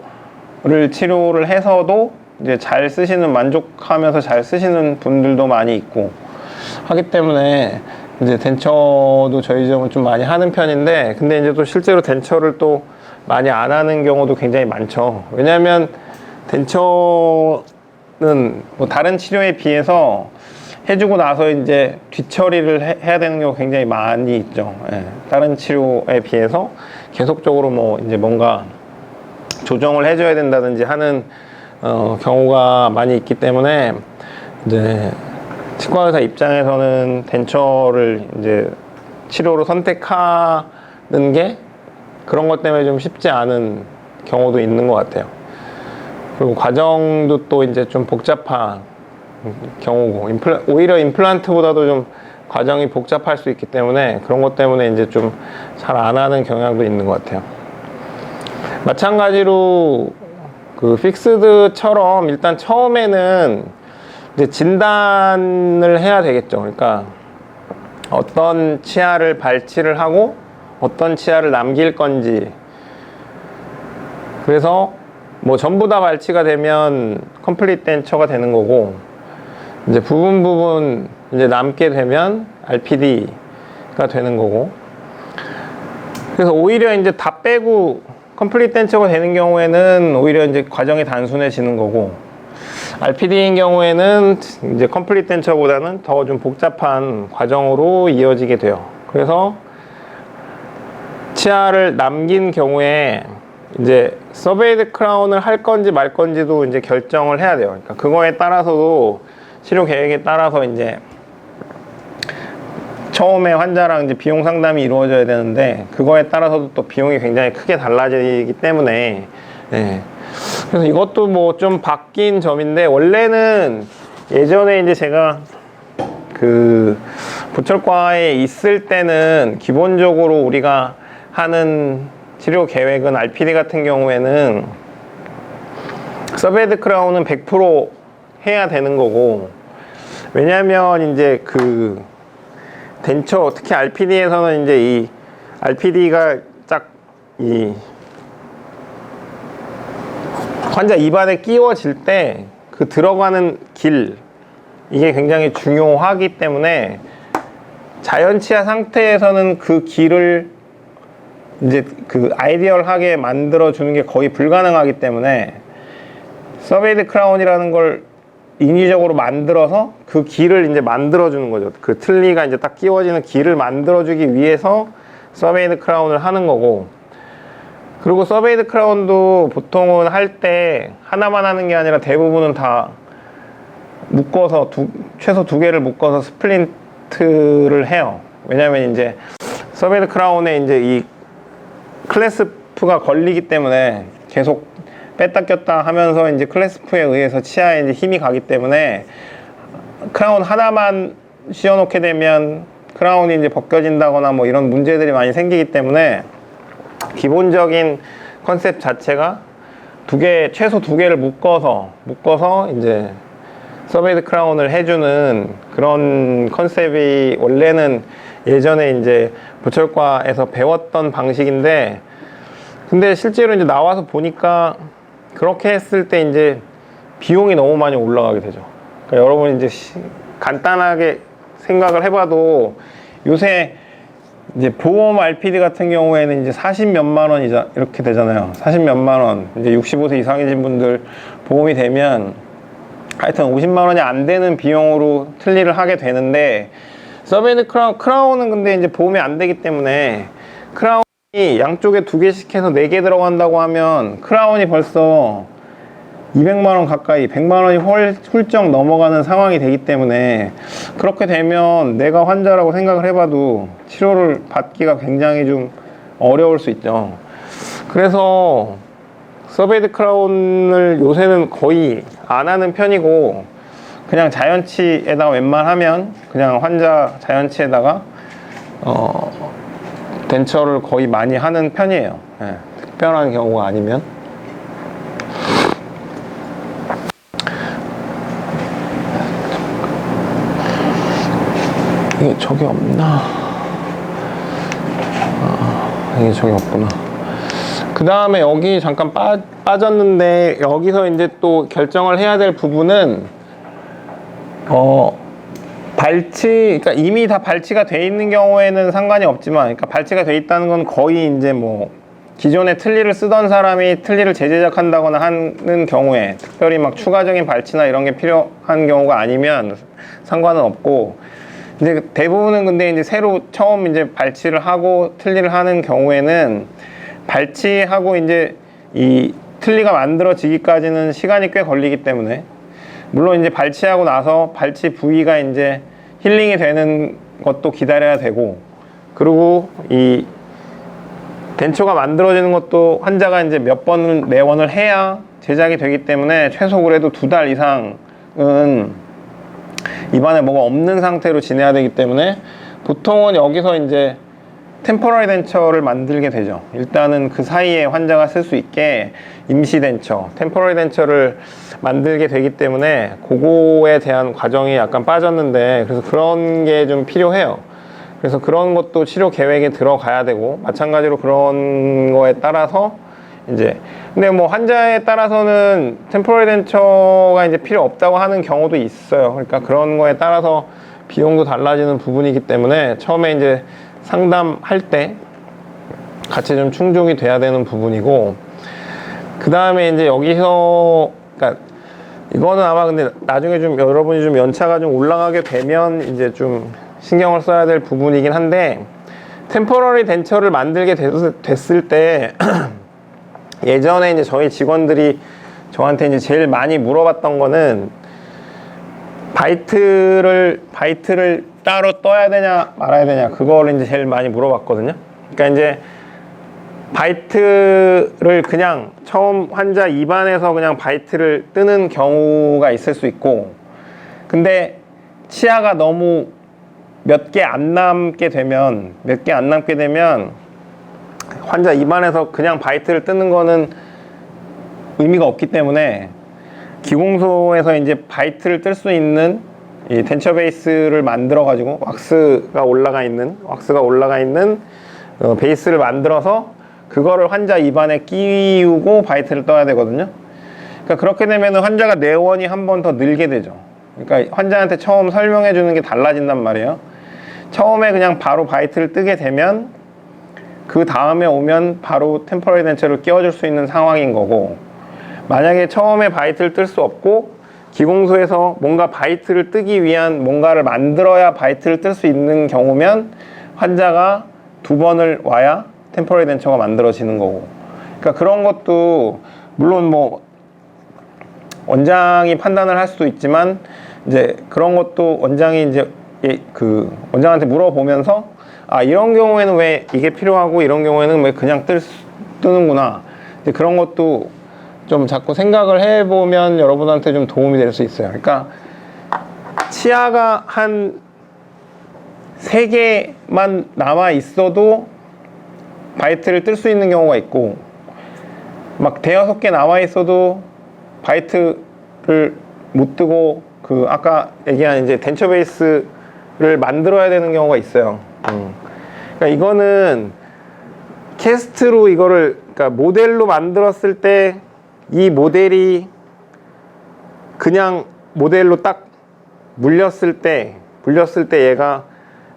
치료를 해서도 이제 잘 쓰시는, 만족하면서 잘 쓰시는 분들도 많이 있고 하기 때문에 이제 덴처도 저희 점은 좀 많이 하는 편인데, 근데 이제 또 실제로 덴처를 또 많이 안 하는 경우도 굉장히 많죠. 왜냐하면 덴처는 뭐 다른 치료에 비해서 해주고 나서 이제 뒤처리를 해야 되는 경우가 굉장히 많이 있죠. 예. 다른 치료에 비해서 계속적으로 뭐 이제 뭔가 조정을 해줘야 된다든지 하는 경우가 많이 있기 때문에, 이제 치과 의사 입장에서는 덴처를 이제 치료로 선택하는 게 그런 것 때문에 좀 쉽지 않은 경우도 있는 것 같아요. 그리고 과정도 또 이제 좀 복잡한 경우고, 오히려 임플란트보다도 좀 과정이 복잡할 수 있기 때문에 그런 것 때문에 이제 좀 잘 안 하는 경향도 있는 것 같아요. 마찬가지로 그 픽스드처럼 일단 처음에는 이제 진단을 해야 되겠죠. 그러니까 어떤 치아를 발치를 하고 어떤 치아를 남길 건지, 그래서 뭐 전부 다 발치가 되면 컴플리트 덴처가 되는 거고, 이제 부분 이제 남게 되면 RPD가 되는 거고, 그래서 오히려 이제 다 빼고 컴플리트 덴처가 되는 경우에는 오히려 이제 과정이 단순해지는 거고, RPD인 경우에는 이제 컴플리트 덴처보다는 더 좀 복잡한 과정으로 이어지게 돼요. 그래서 치아를 남긴 경우에 이제 서베이드 크라운을 할 건지 말 건지도 이제 결정을 해야 돼요. 그러니까 그거에 따라서도 치료 계획에 따라서 이제 처음에 환자랑 이제 비용 상담이 이루어져야 되는데 그거에 따라서도 또 비용이 굉장히 크게 달라지기 때문에 네. 그래서 이것도 뭐 좀 바뀐 점인데 원래는 예전에 이제 제가 그 보철과에 있을 때는 기본적으로 우리가 하는 치료 계획은 RPD 같은 경우에는 서베이드 크라운은 100% 해야 되는 거고 왜냐면 이제 그 덴처 특히 RPD에서는 이제 이 RPD가 딱 이 환자 입안에 끼워질 때 그 들어가는 길 이게 굉장히 중요하기 때문에 자연치아 상태에서는 그 길을 이제 그 아이디얼하게 만들어 주는 게 거의 불가능하기 때문에 서베이드 크라운이라는 걸 인위적으로 만들어서 그 길을 이제 만들어 주는 거죠. 그 틀니가 이제 딱 끼워지는 길을 만들어 주기 위해서 서베이드 크라운을 하는 거고 그리고 서베이드 크라운도 보통은 할 때 하나만 하는 게 아니라 대부분은 다 묶어서 최소 2개를 묶어서 스플린트를 해요. 왜냐면 이제 서베이드 크라운에 이제 이 클래스프가 걸리기 때문에 계속 뺐다 꼈다 하면서 이제 클래스프에 의해서 치아에 이제 힘이 가기 때문에 크라운 하나만 씌워놓게 되면 크라운이 이제 벗겨진다거나 뭐 이런 문제들이 많이 생기기 때문에 기본적인 컨셉 자체가 최소 2개를 묶어서 이제 서베이드 크라운을 해주는 그런 컨셉이 원래는 예전에 이제 보철과에서 배웠던 방식인데 근데 실제로 이제 나와서 보니까 그렇게 했을 때 이제 비용이 너무 많이 올라가게 되죠. 그러니까 여러분 이제 간단하게 생각을 해봐도 요새 이제 보험 RPD 같은 경우에는 이제 40 몇만 원 이렇게 되잖아요. 40 몇만 원. 이제 65세 이상이신 분들 보험이 되면 하여튼 50만 원이 안 되는 비용으로 틀니를 하게 되는데 서베이드 크라운은 근데 이제 보험이 안 되기 때문에 크라운이 양쪽에 2개씩 해서 4개 들어간다고 하면 크라운이 벌써 200만 원 가까이 100만 원이 훌쩍 넘어가는 상황이 되기 때문에 그렇게 되면 내가 환자라고 생각을 해봐도 치료를 받기가 굉장히 좀 어려울 수 있죠. 그래서 서베이드 크라운을 요새는 거의 안 하는 편이고 그냥 자연치에다가 웬만하면 그냥 환자 자연치에다가 덴처를 거의 많이 하는 편이에요. 네, 특별한 경우가 아니면. 이게 저기 없나? 이게 저기 없구나. 그 다음에 여기 잠깐 빠졌는데 여기서 이제 또 결정을 해야 될 부분은 그러니까 이미 다 발치가 돼 있는 경우에는 상관이 없지만 그러니까 발치가 돼 있다는 건 거의 이제 뭐 기존에 틀니를 쓰던 사람이 틀니를 재제작한다거나 하는 경우에 특별히 막 추가적인 발치나 이런 게 필요한 경우가 아니면 상관은 없고 이제 대부분은 근데 이제 새로 처음 이제 발치를 하고 틀니를 하는 경우에는 발치하고 이제 이 틀니가 만들어지기까지는 시간이 꽤 걸리기 때문에 물론 이제 발치하고 나서 발치 부위가 이제 힐링이 되는 것도 기다려야 되고 그리고 이 덴처가 만들어지는 것도 환자가 이제 몇 번을 내원을 해야 제작이 되기 때문에 최소 그래도 2달 이상은 입안에 뭐가 없는 상태로 지내야 되기 때문에 보통은 여기서 이제 템포러리 덴처를 만들게 되죠. 일단은 그 사이에 환자가 쓸 수 있게 임시 덴처, 템포러리 덴처를 만들게 되기 때문에 그거에 대한 과정이 약간 빠졌는데 그래서 그런 게 좀 필요해요. 그래서 그런 것도 치료 계획에 들어가야 되고 마찬가지로 그런 거에 따라서 이제 근데 뭐 환자에 따라서는 템포러리 덴처가 이제 필요 없다고 하는 경우도 있어요. 그러니까 그런 거에 따라서 비용도 달라지는 부분이기 때문에 처음에 이제 상담할 때 같이 좀 충족이 돼야 되는 부분이고 그 다음에 이제 여기서 그러니까 이거는 아마 근데 나중에 좀 여러분이 좀 연차가 좀 올라가게 되면 이제 좀 신경을 써야 될 부분이긴 한데 템포러리 덴처를 만들게 됐을 때 예전에 이제 저희 직원들이 저한테 이제 제일 많이 물어봤던 거는 바이트를 따로 떠야 되냐 말아야 되냐 그거를 이제 제일 많이 물어봤거든요. 그러니까 이제 바이트를 그냥 처음 환자 입안에서 그냥 바이트를 뜨는 경우가 있을 수 있고, 근데 치아가 너무 몇 개 안 남게 되면 환자 입안에서 그냥 바이트를 뜨는 거는 의미가 없기 때문에 기공소에서 이제 바이트를 뜰 수 있는 이 덴처 베이스를 만들어 가지고 왁스가 올라가 있는 베이스를 만들어서 그거를 환자 입안에 끼우고 바이트를 떠야 되거든요. 그러니까 그렇게 되면 환자가 내원이 한 번 더 늘게 되죠. 그러니까 환자한테 처음 설명해 주는 게 달라진단 말이에요. 처음에 그냥 바로 바이트를 뜨게 되면 그 다음에 오면 바로 템포러리 덴처를 끼워줄 수 있는 상황인 거고, 만약에 처음에 바이트를 뜰 수 없고 기공소에서 뭔가 바이트를 뜨기 위한 뭔가를 만들어야 바이트를 뜰 수 있는 경우면 환자가 2번을 와야 템포러리 덴처가 만들어지는 거고. 그러니까 그런 것도 물론 뭐 원장이 판단을 할 수도 있지만 이제 그런 것도 원장이 이제 그 원장한테 물어보면서 아 이런 경우에는 왜 이게 필요하고 이런 경우에는 왜 그냥 뜨는구나, 이제 그런 것도 좀 자꾸 생각을 해보면 여러분한테 좀 도움이 될 수 있어요. 그러니까 치아가 한 3개만 남아 있어도 바이트를 뜰 수 있는 경우가 있고, 막 5-6개 남아 있어도 바이트를 못 뜨고 그 아까 얘기한 이제 덴처 베이스를 만들어야 되는 경우가 있어요. 그러니까 이거는 캐스트로 이거를 그러니까 모델로 만들었을 때 이 모델이 그냥 모델로 딱 물렸을 때 얘가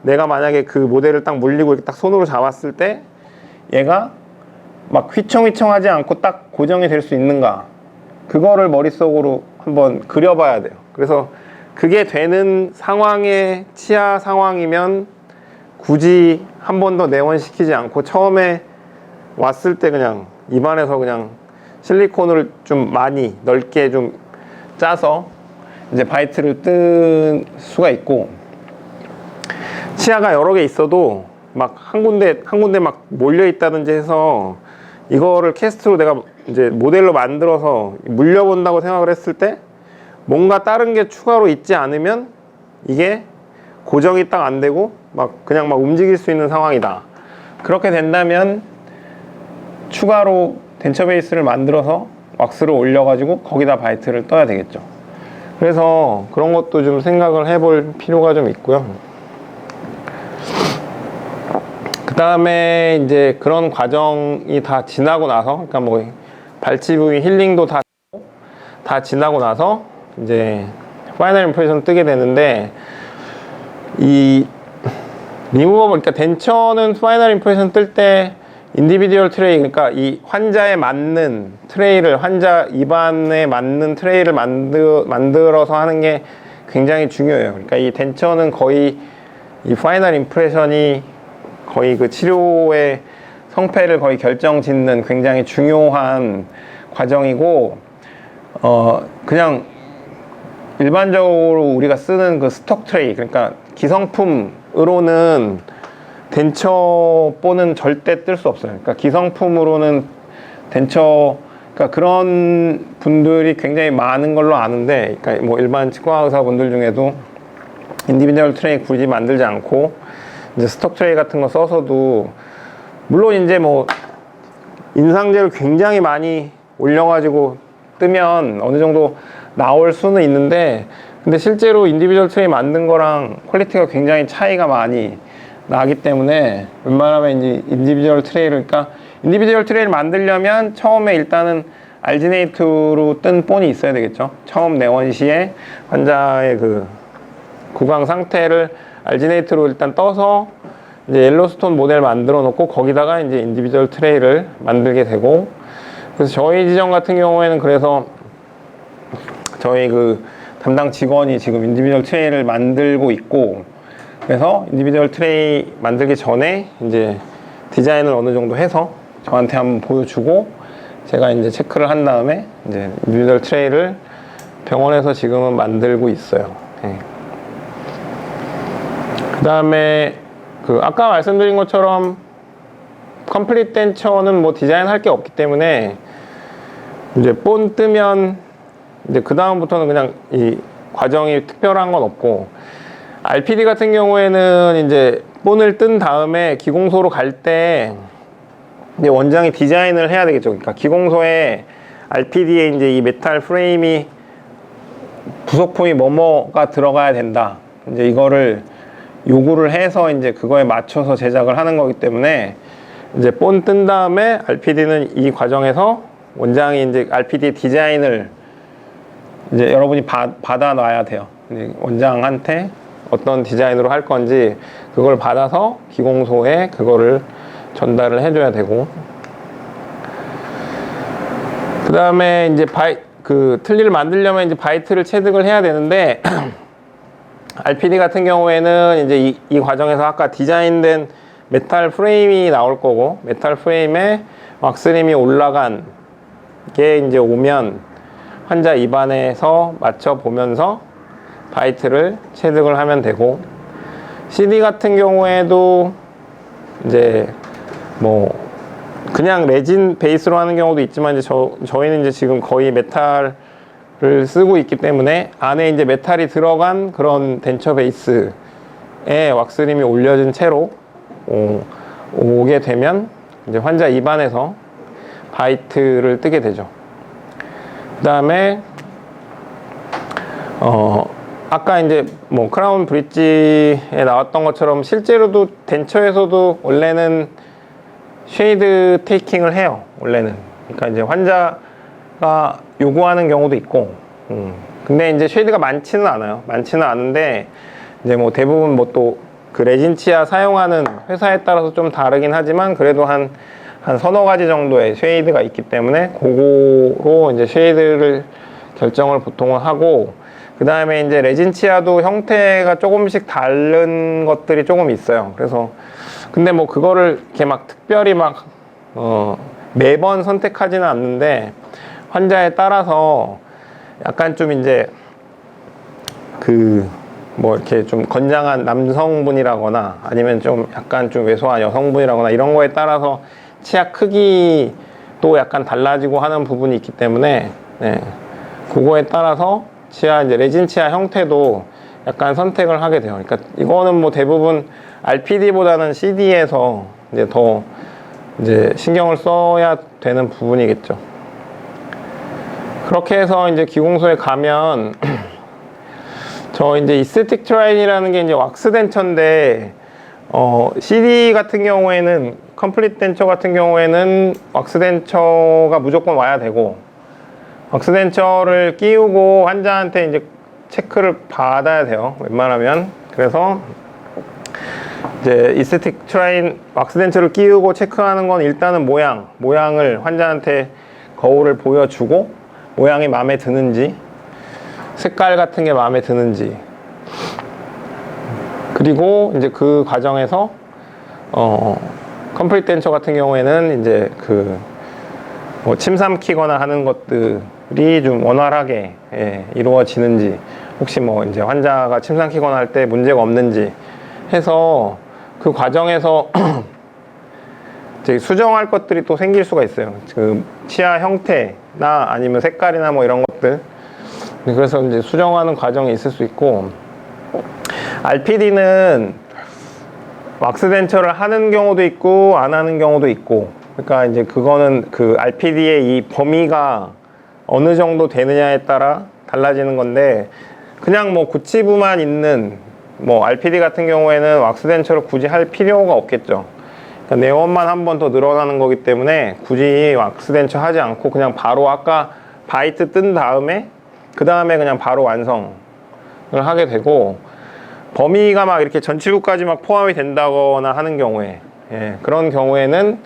내가 만약에 그 모델을 딱 물리고 이렇게 딱 손으로 잡았을 때 얘가 막 휘청휘청하지 않고 딱 고정이 될 수 있는가, 그거를 머릿속으로 한번 그려봐야 돼요. 그래서 그게 되는 상황의 치아 상황이면 굳이 한 번 더 내원시키지 않고 처음에 왔을 때 그냥 입안에서 그냥 실리콘을 좀 많이 넓게 좀 짜서 이제 바이트를 뜰 수가 있고, 치아가 여러 개 있어도 막 한 군데 막 몰려 있다든지 해서 이거를 캐스트로 내가 이제 모델로 만들어서 물려본다고 생각을 했을 때 뭔가 다른 게 추가로 있지 않으면 이게 고정이 딱 안 되고 막 그냥 막 움직일 수 있는 상황이다. 그렇게 된다면 추가로 덴처 베이스를 만들어서 왁스를 올려가지고 거기다 바이트를 떠야 되겠죠. 그래서 그런 것도 좀 생각을 해볼 필요가 좀 있고요. 그 다음에 이제 그런 과정이 다 지나고 나서, 그러니까 뭐 발치 부위 힐링도 다 지나고 나서 이제 파이널 임프레션 뜨게 되는데, 이 리무버블, 그러니까 덴처는 파이널 임프레션 뜰 때 인디비듀얼 트레이, 그러니까 이 환자에 맞는 트레이를, 환자 입안에 맞는 트레이를 만들어서 하는 게 굉장히 중요해요. 그러니까 이 덴처는 거의 이 파이널 임프레션이 거의 그 치료의 성패를 거의 결정짓는 굉장히 중요한 과정이고, 그냥 일반적으로 우리가 쓰는 그 스톡 트레이, 그러니까 기성품으로는 덴처4는 절대 뜰 수 없어요. 그러니까 기성품으로는 덴처, 그러니까 그런 분들이 굉장히 많은 걸로 아는데, 그러니까 뭐 일반 치과 의사분들 중에도 인디비듀얼 트레이 굳이 만들지 않고 이제 스톡 트레이 같은 거 써서도, 물론 이제 뭐 인상제를 굉장히 많이 올려가지고 뜨면 어느 정도 나올 수는 있는데, 근데 실제로 인디비듀얼 트레이 만든 거랑 퀄리티가 굉장히 차이가 많이 나기 때문에 웬만하면 이제 인디비듀얼 트레이를, 그러니까 인디비듀얼 트레이를 만들려면 처음에 일단은 알지네이트로 뜬 본이 있어야 되겠죠. 처음 내원 시에 환자의 그 구강 상태를 알지네이트로 일단 떠서 이제 옐로스톤 모델 만들어 놓고 거기다가 이제 인디비듀얼 트레이를 만들게 되고, 그래서 저희 지점 같은 경우에는 그래서 저희 그 담당 직원이 지금 인디비듀얼 트레이를 만들고 있고, 그래서 인디비듀얼 트레이 만들기 전에 이제 디자인을 어느 정도 해서 저한테 한번 보여주고 제가 이제 체크를 한 다음에 이제 인디비듀얼 트레이를 병원에서 지금은 만들고 있어요. 네. 그 다음에 그 아까 말씀드린 것처럼 컴플릿 덴처는 뭐 디자인할 게 없기 때문에 이제 본 뜨면 이제 그 다음부터는 그냥 이 과정이 특별한 건 없고, RPD 같은 경우에는 이제 본을 뜬 다음에 기공소로 갈 때 이제 원장이 디자인을 해야 되겠죠. 그러니까 기공소에 RPD에 이제 이 메탈 프레임이 부속품이 뭐뭐가 들어가야 된다, 이제 이거를 요구를 해서 이제 그거에 맞춰서 제작을 하는 거기 때문에 이제 본 뜬 다음에 RPD는 이 과정에서 원장이 이제 RPD 디자인을 이제 여러분이 받아 놔야 돼요. 원장한테 어떤 디자인으로 할 건지 그걸 받아서 기공소에 그거를 전달을 해줘야 되고, 그 다음에 이제 그 틀니를 만들려면 이제 바이트를 체득을 해야 되는데 RPD 같은 경우에는 이제 이 과정에서 아까 디자인된 메탈 프레임이 나올 거고, 메탈 프레임에 왁스림이 올라간 게 이제 오면 환자 입안에서 맞춰 보면서 바이트를 체득을 하면 되고, CD 같은 경우에도 이제 뭐 그냥 레진 베이스로 하는 경우도 있지만 이제 저희는 이제 지금 거의 메탈을 쓰고 있기 때문에 안에 이제 메탈이 들어간 그런 덴처 베이스에 왁스림이 올려진 채로 오게 되면 이제 환자 입안에서 바이트를 뜨게 되죠. 그 다음에 아까 이제 뭐 크라운 브릿지에 나왔던 것처럼 실제로도 덴처에서도 원래는 쉐이드 테이킹을 해요. 원래는. 그러니까 이제 환자가 요구하는 경우도 있고, 근데 이제 쉐이드가 많지는 않아요. 많지는 않은데 이제 뭐 대부분 뭐 또 그 레진 치아 사용하는 회사에 따라서 좀 다르긴 하지만 그래도 한 서너 가지 정도의 쉐이드가 있기 때문에 그거로 이제 쉐이드를 결정을 보통은 하고, 그 다음에 이제 레진 치아도 형태가 조금씩 다른 것들이 조금 있어요. 그래서 근데 뭐 그거를 이렇게 막 특별히 막 매번 선택하지는 않는데 환자에 따라서 약간 좀 이제 그 뭐 이렇게 좀 건장한 남성분이라거나 아니면 좀 약간 좀 왜소한 여성분이라거나 이런 거에 따라서 치아 크기도 약간 달라지고 하는 부분이 있기 때문에, 네, 그거에 따라서 치아 이제 레진 치아 형태도 약간 선택을 하게 돼요. 그러니까 이거는 뭐 대부분 RPD보다는 CD에서 이제 더 이제 신경을 써야 되는 부분이겠죠. 그렇게 해서 이제 기공소에 가면 저 이제 이스테틱 트라인이라는 게 이제 왁스 덴처인데, CD 같은 경우에는 컴플릿 덴처 같은 경우에는 왁스 덴처가 무조건 와야 되고, 왁스 덴처를 끼우고 환자한테 이제 체크를 받아야 돼요. 웬만하면. 그래서 이제 이스테틱 트라인 왁스 덴처를 끼우고 체크하는 건 일단은 모양을 환자한테 거울을 보여주고 모양이 마음에 드는지, 색깔 같은 게 마음에 드는지, 그리고 이제 그 과정에서 컴플릿 덴처 같은 경우에는 이제 그 뭐 침 삼키거나 하는 것들이 좀 원활하게 이루어지는지, 혹시 뭐 이제 환자가 침 삼키거나 할 때 문제가 없는지 해서 그 과정에서 수정할 것들이 또 생길 수가 있어요. 그 치아 형태나 아니면 색깔이나 뭐 이런 것들. 그래서 이제 수정하는 과정이 있을 수 있고, RPD는 왁스 덴처를 하는 경우도 있고 안 하는 경우도 있고, 그러니까 이제 그거는 그 RPD의 이 범위가 어느 정도 되느냐에 따라 달라지는 건데, 그냥 뭐 구치부만 있는 뭐 RPD 같은 경우에는 왁스 덴처를 굳이 할 필요가 없겠죠. 그러니까 내원만 한 번 더 늘어나는 거기 때문에 굳이 왁스 덴처 하지 않고 그냥 바로 아까 바이트 뜬 다음에 그 다음에 그냥 바로 완성을 하게 되고, 범위가 막 이렇게 전치부까지 막 포함이 된다거나 하는 경우에, 그런 경우에는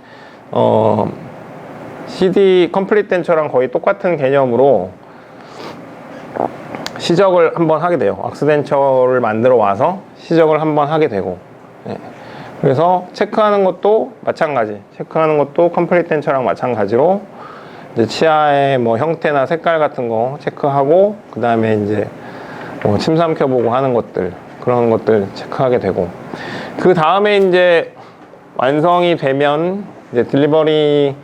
CD 컴플릿 덴처랑 거의 똑같은 개념으로 시적을 한번 하게 돼요. 왁스 덴처를 만들어 와서 시적을 한번 하게 되고, 그래서 체크하는 것도 마찬가지, 체크하는 것도 컴플릿 덴처랑 마찬가지로 이제 치아의 뭐 형태나 색깔 같은 거 체크하고, 그 다음에 이제 뭐 침 삼켜보고 하는 것들, 그런 것들 체크하게 되고, 그 다음에 이제 완성이 되면 이제 딜리버리를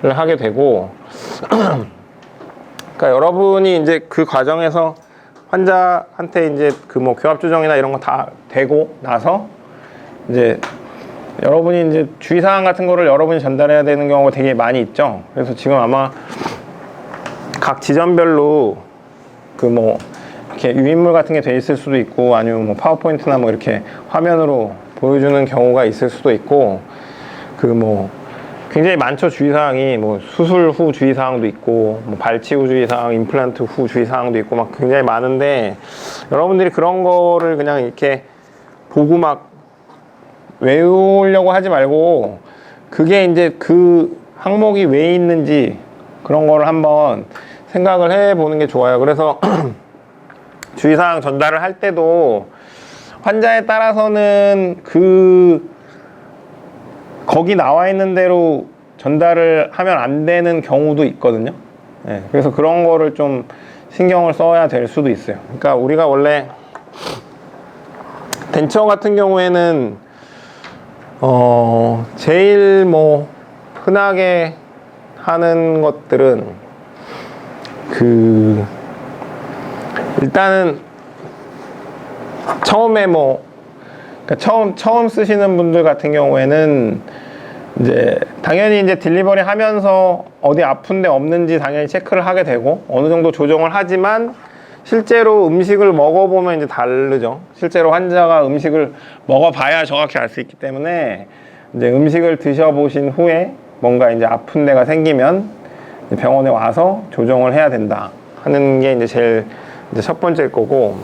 하게 되고, 그러니까 여러분이 이제 그 과정에서 환자한테 이제 그 뭐 교합 조정이나 이런 거 다 되고 나서 이제 여러분이 이제 주의사항 같은 거를 여러분이 전달해야 되는 경우가 되게 많이 있죠. 그래서 지금 아마 각 지점별로 그 뭐 이렇게 유인물 같은 게 돼 있을 수도 있고, 아니면 뭐 파워포인트나 뭐 이렇게 화면으로 보여주는 경우가 있을 수도 있고, 그 뭐 굉장히 많죠. 주의사항이 뭐 수술 후 주의사항도 있고, 뭐 발치 후 주의사항, 임플란트 후 주의사항도 있고 막 굉장히 많은데, 여러분들이 그런 거를 그냥 이렇게 보고 막 외우려고 하지 말고, 그게 이제 그 항목이 왜 있는지 그런 거를 한번 생각을 해보는 게 좋아요. 그래서 주의사항 전달을 할 때도 환자에 따라서는 거기 나와 있는 대로 전달을 하면 안 되는 경우도 있거든요. 네, 그래서 그런 거를 좀 신경을 써야 될 수도 있어요. 그러니까 우리가 원래 덴처 같은 경우에는 제일 뭐 흔하게 하는 것들은 일단은 처음에 그러니까 처음 쓰시는 분들 같은 경우에는 이제 당연히 이제 딜리버리 하면서 어디 아픈 데 없는지 당연히 체크를 하게 되고 어느 정도 조정을 하지만, 실제로 음식을 먹어보면 이제 다르죠. 실제로 환자가 음식을 먹어봐야 정확히 알 수 있기 때문에, 이제 음식을 드셔보신 후에 뭔가 이제 아픈 데가 생기면 병원에 와서 조정을 해야 된다 하는 게 이제 제일 이제 첫 번째일 거고,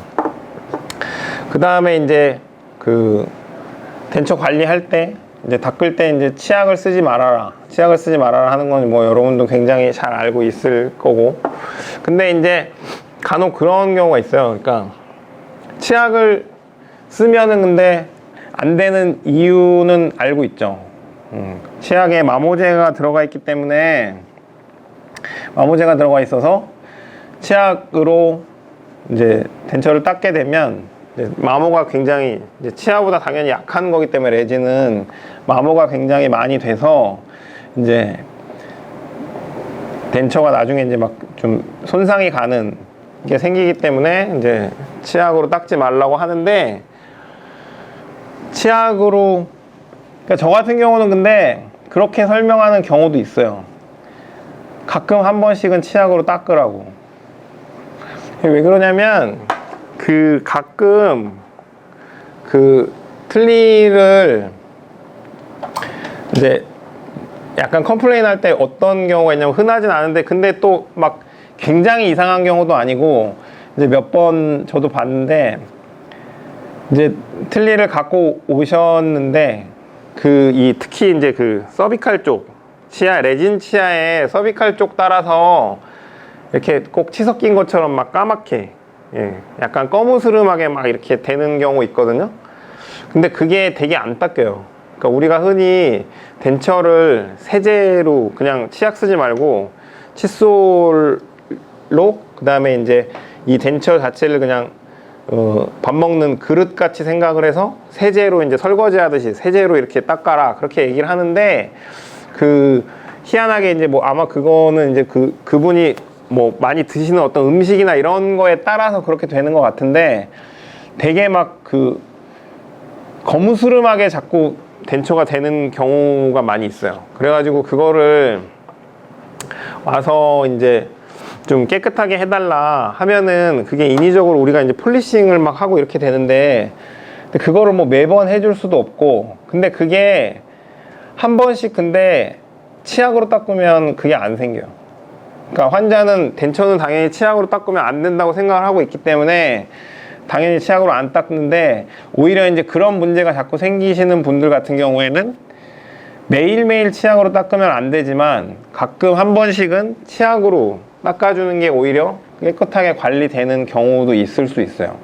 그 다음에 이제 덴처 관리할 때 이제 닦을 때 이제 치약을 쓰지 말아라 하는 건 뭐 여러분도 굉장히 잘 알고 있을 거고, 근데 이제 간혹 그런 경우가 있어요. 그러니까 치약을 쓰면은 근데 안 되는 이유는 알고 있죠. 치약에 마모제가 들어가 있기 때문에, 마모제가 들어가 있어서 치약으로 이제 덴처를 닦게 되면 이제 마모가 굉장히, 이제 치아보다 당연히 약한 거기 때문에 레진은 마모가 굉장히 많이 돼서 이제 덴처가 나중에 이제 막 좀 손상이 가는 게 생기기 때문에 이제 치약으로 닦지 말라고 하는데, 치약으로, 그러니까 저 같은 경우는 근데 그렇게 설명하는 경우도 있어요. 가끔 한 번씩은 치약으로 닦으라고. 왜 그러냐면 가끔 틀니를 이제 약간 컴플레인 할 때 어떤 경우가 있냐면, 흔하진 않은데 근데 또 막 굉장히 이상한 경우도 아니고, 이제 몇 번 저도 봤는데, 이제 틀니를 갖고 오셨는데 특히 이제 서비칼 쪽 치아, 레진 치아의 서비칼 쪽 따라서 이렇게 꼭 치석 낀 것처럼 막 까맣게, 약간 거무스름하게 막 이렇게 되는 경우 있거든요. 근데 그게 되게 안 닦여요. 그러니까 우리가 흔히 덴처를 세제로 그냥 치약 쓰지 말고 칫솔로, 그 다음에 이제 이 덴처 자체를 그냥 밥 먹는 그릇 같이 생각을 해서 세제로 이제 설거지 하듯이 세제로 이렇게 닦아라, 그렇게 얘기를 하는데, 희한하게 이제 뭐 아마 그거는 이제 그분이 뭐 많이 드시는 어떤 음식이나 이런 거에 따라서 그렇게 되는 것 같은데, 되게 막 거무스름하게 자꾸 덴처가 되는 경우가 많이 있어요. 그래가지고 그거를 와서 이제 좀 깨끗하게 해달라 하면은 그게 인위적으로 우리가 이제 폴리싱을 막 하고 이렇게 되는데, 근데 그거를 뭐 매번 해줄 수도 없고, 근데 그게 한 번씩 근데 치약으로 닦으면 그게 안 생겨요. 그러니까 환자는 덴처는 당연히 치약으로 닦으면 안 된다고 생각을 하고 있기 때문에 당연히 치약으로 안 닦는데, 오히려 이제 그런 문제가 자꾸 생기시는 분들 같은 경우에는 매일매일 치약으로 닦으면 안 되지만 가끔 한 번씩은 치약으로 닦아주는 게 오히려 깨끗하게 관리되는 경우도 있을 수 있어요.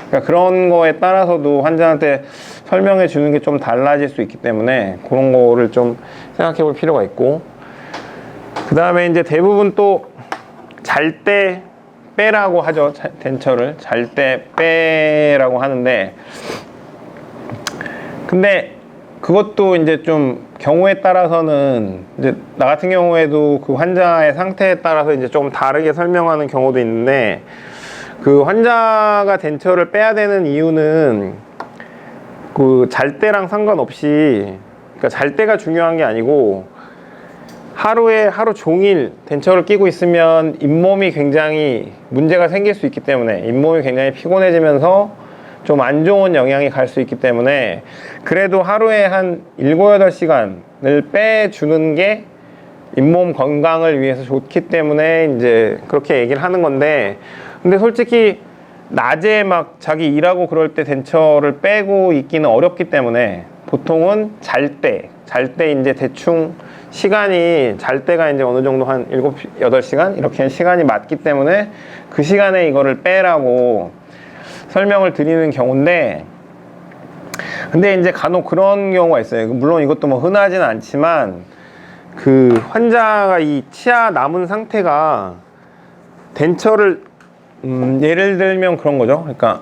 그러니까 그런 거에 따라서도 환자한테 설명해 주는 게 좀 달라질 수 있기 때문에 그런 거를 좀 생각해 볼 필요가 있고, 그 다음에 이제 대부분 또 잘 때 빼라고 하죠. 덴처를 잘 때 빼라고 하는데, 근데 그것도 이제 좀 경우에 따라서는 이제 나 같은 경우에도 그 환자의 상태에 따라서 이제 좀 다르게 설명하는 경우도 있는데, 그 환자가 덴처를 빼야 되는 이유는 그 잘 때랑 상관없이, 그러니까 잘 때가 중요한 게 아니고 하루 종일 덴처를 끼고 있으면 잇몸이 굉장히 문제가 생길 수 있기 때문에, 잇몸이 굉장히 피곤해지면서 좀 안 좋은 영향이 갈 수 있기 때문에, 그래도 하루에 한 7, 8시간을 빼주는 게 잇몸 건강을 위해서 좋기 때문에 이제 그렇게 얘기를 하는 건데, 근데 솔직히 낮에 막 자기 일하고 그럴 때 덴처를 빼고 있기는 어렵기 때문에 보통은 잘 때 이제 대충 시간이, 잘 때가 이제 어느 정도 한 7, 8시간 이렇게 시간이 맞기 때문에 그 시간에 이거를 빼라고 설명을 드리는 경우인데, 근데 이제 간혹 그런 경우가 있어요. 물론 이것도 뭐 흔하지는 않지만, 그 환자가 이 치아 남은 상태가 덴처를 예를 들면 그런 거죠. 그러니까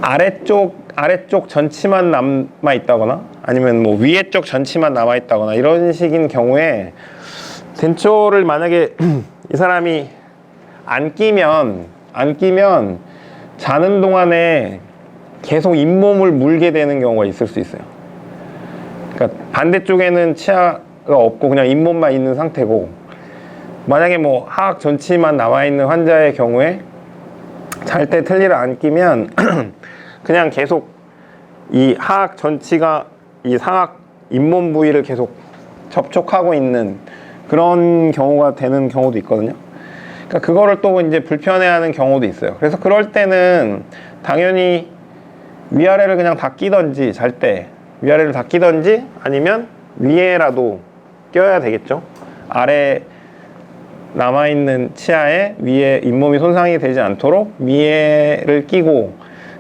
아래쪽 전치만 남아 있다거나, 아니면 뭐 위에 쪽 전치만 남아 있다거나, 이런 식인 경우에 덴처를 만약에 이 사람이 안 끼면 자는 동안에 계속 잇몸을 물게 되는 경우가 있을 수 있어요. 그러니까 반대쪽에는 치아가 없고 그냥 잇몸만 있는 상태고, 만약에 뭐 하악 전치만 남아 있는 환자의 경우에 잘 때 틀니를 안 끼면 그냥 계속 이 하악 전치가 이 상악 잇몸 부위를 계속 접촉하고 있는 그런 경우가 되는 경우도 있거든요. 그러니까 그거를 또 이제 불편해하는 경우도 있어요. 그래서 그럴 때는 당연히 위아래를 그냥 다 끼던지, 잘 때 위아래를 다 끼던지, 아니면 위에라도 껴야 되겠죠. 아래 남아있는 치아에 위에 잇몸이 손상이 되지 않도록 위에를 끼고,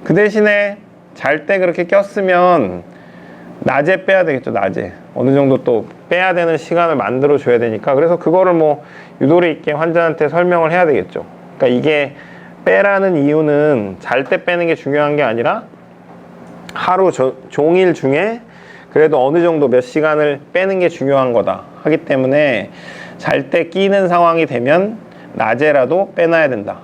그 대신에 잘 때 그렇게 꼈으면 낮에 빼야 되겠죠. 낮에 어느 정도 또 빼야 되는 시간을 만들어 줘야 되니까, 그래서 그거를 뭐 유도리 있게 환자한테 설명을 해야 되겠죠. 그러니까 이게 빼라는 이유는 잘 때 빼는 게 중요한 게 아니라 하루 종일 중에 그래도 어느 정도 몇 시간을 빼는 게 중요한 거다 하기 때문에, 잘 때 끼는 상황이 되면 낮에라도 빼놔야 된다.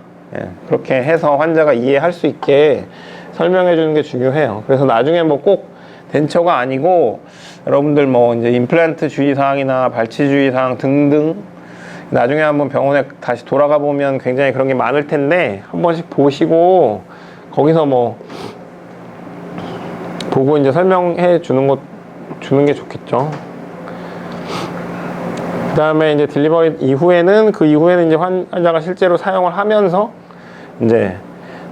그렇게 해서 환자가 이해할 수 있게 설명해 주는 게 중요해요. 그래서 나중에 뭐 꼭 덴처가 아니고 여러분들 뭐 이제 임플란트 주의사항이나 발치 주의사항 등등 나중에 한번 병원에 다시 돌아가 보면 굉장히 그런 게 많을 텐데, 한 번씩 보시고 거기서 뭐 보고 이제 설명해 주는 게 좋겠죠. 그 다음에 이제 딜리버리 이후에는, 그 이후에는 이제 환자가 실제로 사용을 하면서 이제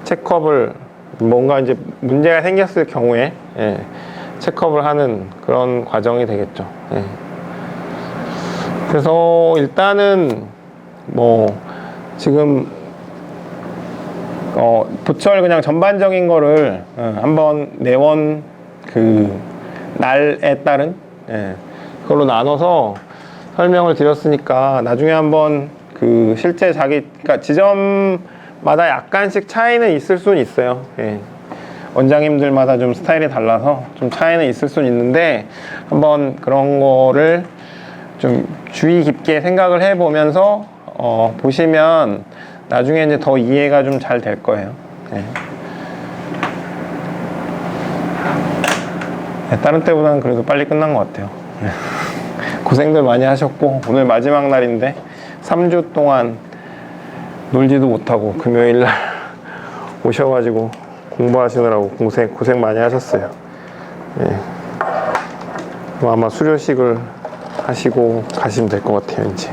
체크업을, 뭔가 이제 문제가 생겼을 경우에 체크업을 하는 그런 과정이 되겠죠. 그래서 일단은 뭐 지금 보철 그냥 전반적인 거를 한번 내원 그 날에 따른 그걸로 나눠서 설명을 드렸으니까, 나중에 한번 그 실제 그러니까 지점마다 약간씩 차이는 있을 수는 있어요. 원장님들마다 좀 스타일이 달라서 좀 차이는 있을 수는 있는데, 한번 그런 거를 좀 주의 깊게 생각을 해보면서 보시면 나중에 이제 더 이해가 좀 잘 될 거예요. 다른 때보다는 그래도 빨리 끝난 것 같아요. 고생들 많이 하셨고, 오늘 마지막 날인데 3주 동안 놀지도 못하고 금요일날 오셔가지고 공부하시느라고 고생 많이 하셨어요. 아마 수료식을 하시고 가시면 될 것 같아요, 이제.